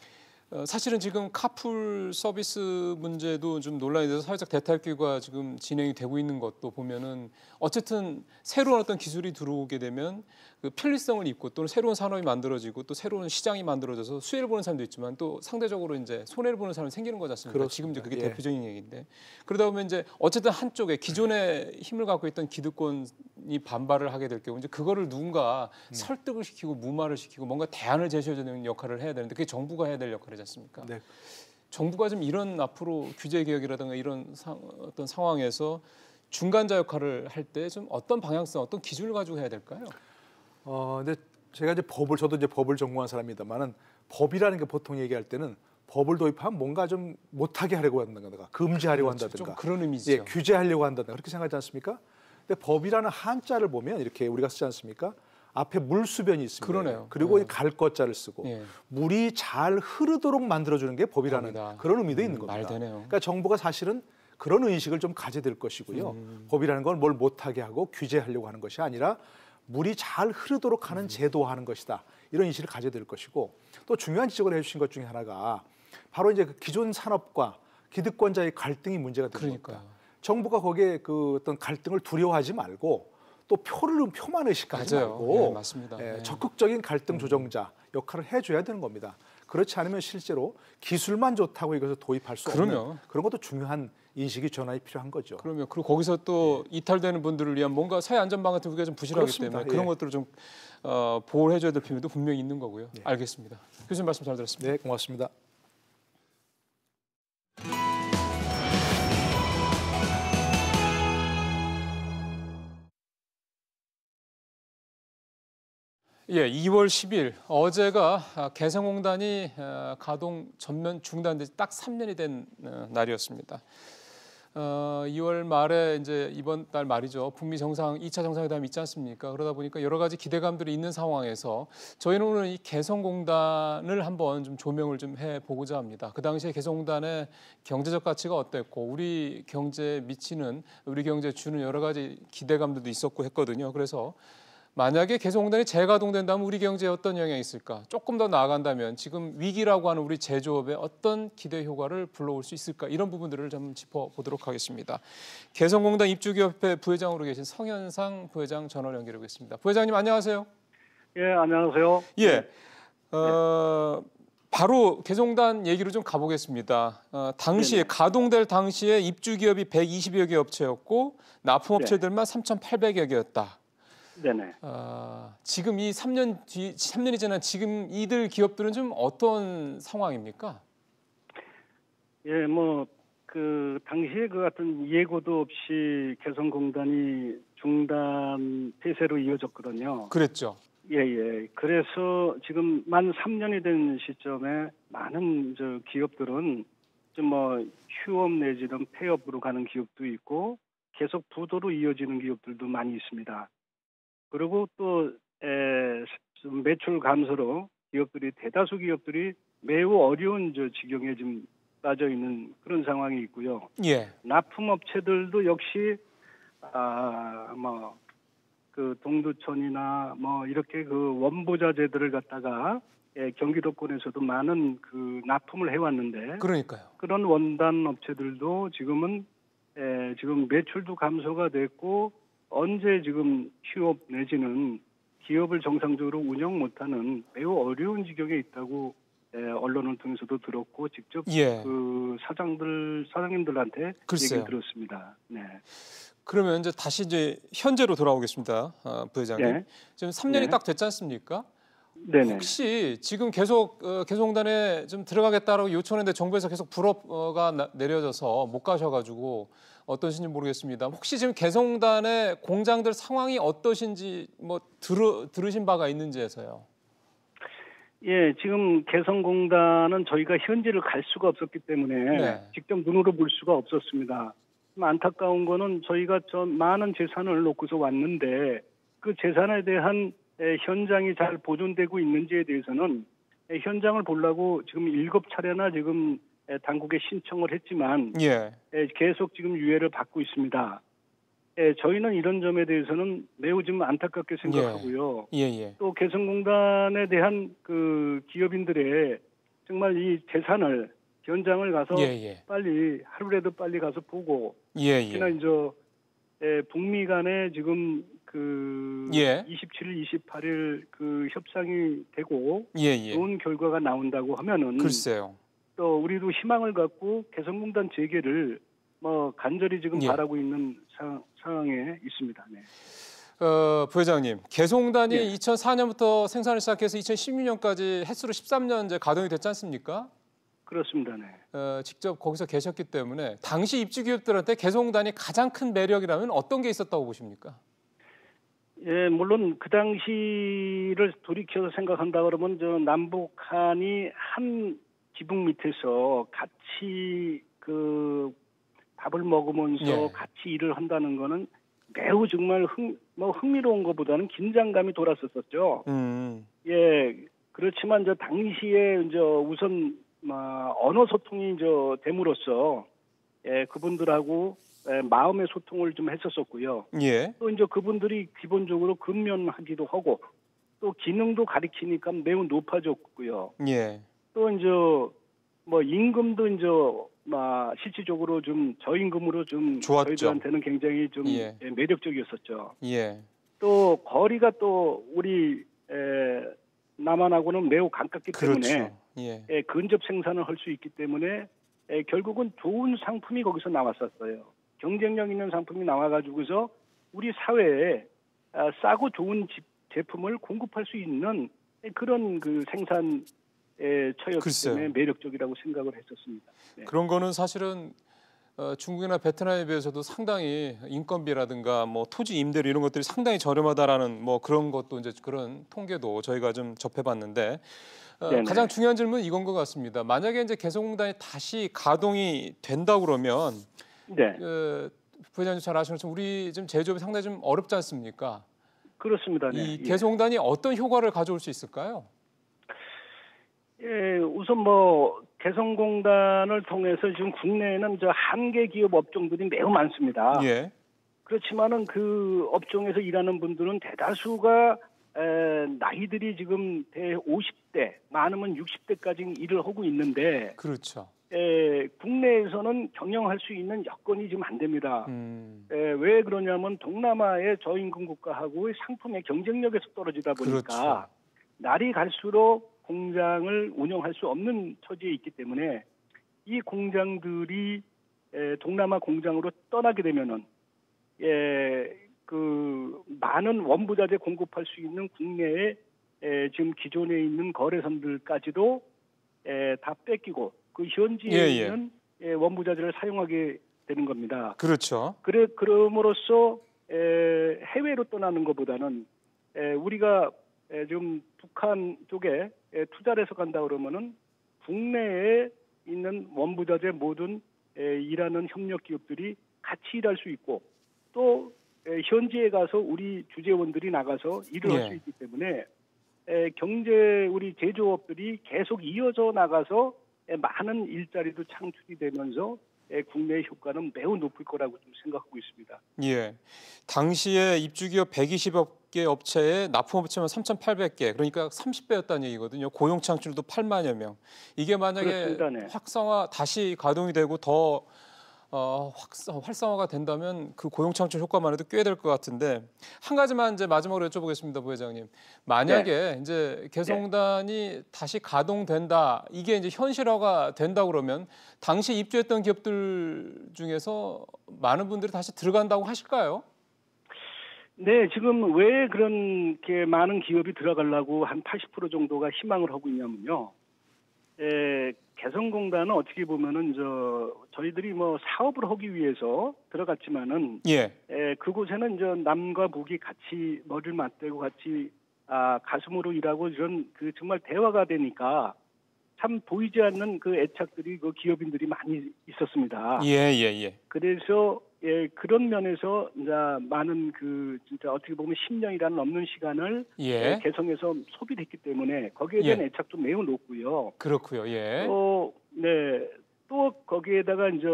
사실은 지금 카풀 서비스 문제도 좀 논란이 돼서 사회적 대타협기구가 지금 진행이 되고 있는 것도 보면은 어쨌든 새로운 어떤 기술이 들어오게 되면 그 편리성을 입고 또는 새로운 산업이 만들어지고 또 새로운 시장이 만들어져서 수혜를 보는 사람도 있지만 또 상대적으로 이제 손해를 보는 사람이 생기는 거지 않습니까? 그렇습니다. 지금 이제 그게 대표적인 얘기인데 그러다 보면 이제 어쨌든 한쪽에 기존의 힘을 갖고 있던 기득권이 반발을 하게 될 경우 이제 그거를 누군가 설득을 시키고 무마를 시키고 뭔가 대안을 제시해주는 역할을 해야 되는데 그게 정부가 해야 될 역할이지 않습니까? 네. 정부가 좀 이런 앞으로 규제 개혁이라든가 이런 어떤 상황에서 중간자 역할을 할 때 좀 어떤 방향성, 어떤 기준을 가지고 해야 될까요? 근데 제가 이제 저도 이제 법을 전공한 사람입니다만은 법이라는 게 보통 얘기할 때는 법을 도입하면 뭔가 좀 못하게 하려고 한다든가 금지하려고 한다든가 좀 그런 의미죠. 예, 규제하려고 한다든가 그렇게 생각하지 않습니까? 근데 법이라는 한자를 보면 이렇게 우리가 쓰지 않습니까? 앞에 물수변이 있습니다. 그러네요. 그리고 갈 것자를 쓰고 물이 잘 흐르도록 만들어주는 게 법이라는 그런 의미도 있는 겁니다. 말되네요. 그러니까 정부가 사실은 그런 의식을 좀 가져야 될 것이고요. 법이라는 건 뭘 못하게 하고 규제하려고 하는 것이 아니라 물이 잘 흐르도록 하는 제도화하는 것이다. 이런 인식을 가져야 될 것이고 또 중요한 지적을 해주신 것 중에 하나가 바로 이제 그 기존 산업과 기득권자의 갈등이 문제가 되는 겁니다. 정부가 거기에 그 어떤 갈등을 두려워하지 말고 또 표만 의식하지 말고 맞습니다. 적극적인 갈등 조정자 역할을 해줘야 되는 겁니다. 그렇지 않으면 실제로 기술만 좋다고 이것을 도입할 수 없는 그런 것도 중요한 인식이 전환이 필요한 거죠. 그러면 그리고 거기서 또 이탈되는 분들을 위한 뭔가 사회 안전망 같은 게 좀 부실하기 그렇습니다. 때문에 그런 것들을 좀 보호를 해줘야 될 필요도 분명히 있는 거고요. 알겠습니다. 교수님 말씀 잘 들었습니다. 네, 고맙습니다. 예, 2월 10일 어제가 개성공단이 가동 전면 중단된 지 딱 3년이 된 날이었습니다. 2월 말에 이제 이번 달 말이죠. 북미 정상 2차 정상회담이 있지 않습니까? 그러다 보니까 여러 가지 기대감들이 있는 상황에서 저희는 오늘 이 개성공단을 한번 좀 조명을 좀 해보고자 합니다. 그 당시에 개성공단의 경제적 가치가 어땠고 우리 경제에 미치는 우리 경제에 주는 여러 가지 기대감들도 있었고 했거든요. 그래서 만약에 개성공단이 재가동된다면 우리 경제에 어떤 영향이 있을까? 조금 더 나아간다면 지금 위기라고 하는 우리 제조업에 어떤 기대 효과를 불러올 수 있을까? 이런 부분들을 좀 짚어보도록 하겠습니다. 개성공단 입주기업회 부회장으로 계신 성현상 부회장 전화로 연결하겠습니다. 부회장님 안녕하세요. 예, 안녕하세요. 예, 바로 개성공단 얘기로 좀 가보겠습니다. 당시에 가동될 당시에 입주기업이 120여 개 업체였고 납품업체들만 3,800여 개였다. 네네. 지금 이 3년이 지난 지금 이들 기업들은 좀 어떤 상황입니까? 예, 그 당시에 그 같은 예고도 없이 개성공단이 중단 폐쇄로 이어졌거든요. 그랬죠. 예. 그래서 지금 만 3년이 된 시점에 많은 기업들은 좀 휴업 내지는 폐업으로 가는 기업도 있고 계속 부도로 이어지는 기업들도 많이 있습니다. 그리고 또 매출 감소로 대다수 기업들이 매우 어려운 지경에 지금 빠져 있는 그런 상황이 있고요. 예. 납품업체들도 역시 그 동두천이나 이렇게 그 원부자재들을 갖다가 경기도권에서도 많은 그 납품을 해왔는데, 그러니까요. 그런 원단 업체들도 지금은 지금 매출도 감소가 됐고. 언제 지금 휴업 내지는 기업을 정상적으로 운영 못하는 매우 어려운 지경에 있다고 언론을 통해서도 들었고 직접 그 사장님들한테 얘기를 들었습니다. 네. 그러면 이제 다시 현재로 돌아오겠습니다, 부회장님. 네. 지금 3년이 딱 됐지 않습니까? 네네. 혹시 지금 계속 개성공단에 좀 들어가겠다라고 요청했는데 정부에서 계속 불허가 내려져서 못 가셔가지고 어떠신지 모르겠습니다. 혹시 지금 개성공단의 공장들 상황이 어떠신지 뭐 들으신 바가 있는지 해서요. 예, 지금 개성공단은 저희가 현지를 갈 수가 없었기 때문에 네. 직접 눈으로 볼 수가 없었습니다. 안타까운 거는 저희가 많은 재산을 놓고서 왔는데 그 재산에 대한 현장이 잘 보존되고 있는지에 대해서는 현장을 보려고 지금 7차례나 지금 당국에 신청을 했지만 예. 계속 지금 유예를 받고 있습니다. 저희는 이런 점에 대해서는 매우 좀 안타깝게 생각하고요. 예. 또 개성공단에 대한 그 기업인들의 정말 이 재산을 현장을 가서 빨리 하루라도 빨리 가서 보고 특히나 이제 북미 간에 지금 그 27일, 28일 그 협상이 되고 좋은 결과가 나온다고 하면은 글쎄요. 또 우리도 희망을 갖고 개성공단 재개를 뭐 간절히 지금 바라고 있는 상황에 있습니다. 네. 부회장님, 개성공단이 2004년부터 생산을 시작해서 2016년까지 햇수로 13년 이제 가동이 됐지 않습니까? 그렇습니다. 네. 직접 거기서 계셨기 때문에 당시 입주 기업들한테 개성공단이 가장 큰 매력이라면 어떤 게 있었다고 보십니까? 예, 물론 그 당시를 돌이켜서 생각한다 그러면 저 남북한이 한 지붕 밑에서 같이 그 밥을 먹으면서 같이 일을 한다는 거는 매우 정말 흥미로운 것보다는 긴장감이 돌았었죠. 예, 그렇지만 이제 당시에 이제 우선 언어 소통이 이제 됨으로써 그분들하고 마음의 소통을 좀 했었었고요. 또 이제 그분들이 기본적으로 근면하기도 하고 또 기능도 가리키니까 매우 높아졌고요. 또 이제 뭐 임금도 이제 실질적으로 좀 저임금으로 좀 좋았죠. 저희들한테는 굉장히 좀 매력적이었었죠. 또 거리가 또 우리 남한하고는 매우 가깝기 때문에 근접 생산을 할 수 있기 때문에 결국은 좋은 상품이 거기서 나왔었어요. 경쟁력 있는 상품이 나와가지고서 우리 사회에 싸고 좋은 제품을 공급할 수 있는 그런 그 생산 처였기 때문에 매력적이라고 생각을 했었습니다. 네. 그런 거는 사실은 중국이나 베트남에 비해서도 상당히 인건비라든가 뭐 토지 임대료 이런 것들이 상당히 저렴하다라는 뭐 그런 것도 이제 그런 통계도 저희가 좀 접해봤는데 가장 중요한 질문은 이건 것 같습니다. 만약에 이제 개성공단이 다시 가동이 된다 그러면 부회장님 잘 아시는 것처럼 우리 지금 제조업이 상당히 좀 어렵지 않습니까? 그렇습니다. 이 개성공단이 어떤 효과를 가져올 수 있을까요? 예, 우선 뭐 개성공단을 통해서 지금 국내에는 저 한계 기업 업종들이 매우 많습니다. 그렇지만은 그 업종에서 일하는 분들은 대다수가 나이들이 지금 50대, 많으면 60대까지 일을 하고 있는데, 국내에서는 경영할 수 있는 여건이 지금 안 됩니다. 왜 그러냐면 동남아의 저임금 국가하고의 상품의 경쟁력에서 떨어지다 보니까 날이 갈수록 공장을 운영할 수 없는 처지에 있기 때문에 이 공장들이 동남아 공장으로 떠나게 되면은 그 많은 원부자재 공급할 수 있는 국내에 지금 기존에 있는 거래선들까지도 다 뺏기고 그 현지에 있는 원부자재를 사용하게 되는 겁니다. 그럼으로써 해외로 떠나는 것보다는 우리가 지금 북한 쪽에 투자를 해서 간다 그러면은 국내에 있는 원부자재 모든 일하는 협력 기업들이 같이 일할 수 있고 또 현지에 가서 우리 주재원들이 나가서 일을 할 수 있기 때문에 경제 우리 제조업들이 계속 이어져 나가서 많은 일자리도 창출이 되면서 국내의 효과는 매우 높을 거라고 좀 생각하고 있습니다. 당시에 입주기업 120여 개 업체에 납품업체만 3,800개, 그러니까 30배였다는 얘기거든요. 고용 창출도 8만여 명. 이게 만약에 확성화 다시 가동이 되고 더 활성화가 된다면 그 고용 창출 효과만 해도 꽤 될 것 같은데 한 가지만 이제 마지막으로 여쭤보겠습니다, 부회장님. 만약에 이제 개성공단이 다시 가동된다, 이게 이제 현실화가 된다 그러면 당시 입주했던 기업들 중에서 많은 분들이 다시 들어간다고 하실까요? 네, 지금 왜 그런 게 많은 기업이 들어가려고 한 80% 정도가 희망을 하고 있냐면요. 개성공단은 어떻게 보면은 저희들이 뭐 사업을 하기 위해서 들어갔지만은 그곳에는 남과 북이 같이 머리를 맞대고 같이 가슴으로 일하고 이런 정말 대화가 되니까 참 보이지 않는 애착들이 기업인들이 많이 있었습니다. 그래서 그런 면에서 이제 많은 진짜 어떻게 보면 10년이라는 넘는 시간을 개성에서 소비했기 때문에 거기에 대한 애착도 매우 높고요. 그렇고요. 또 거기에다가 이제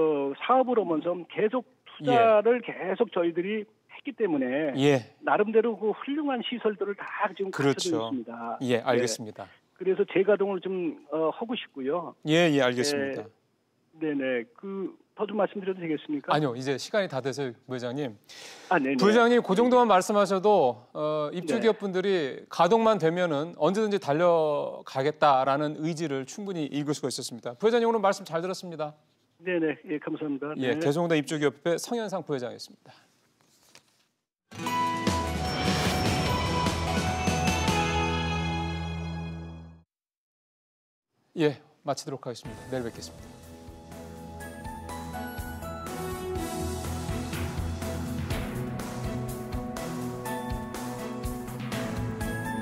사업을 하면서 계속 투자를 계속 저희들이 했기 때문에 나름대로 훌륭한 시설들을 다 지금 갖춰져 있습니다. 알겠습니다. 그래서 재가동을 좀 하고 싶고요. 알겠습니다. 네네. 더 좀 말씀드려도 되겠습니까? 아니요, 이제 시간이 다 돼서 부회장님. 네네. 부회장님 그 정도만 말씀하셔도 입주 기업분들이 가동만 되면은 언제든지 달려가겠다라는 의지를 충분히 읽을 수가 있었습니다. 부회장님 오늘 말씀 잘 들었습니다. 네네, 감사합니다. 개성공단 입주기업회 성현상 부회장이었습니다. 마치도록 하겠습니다. 내일 뵙겠습니다.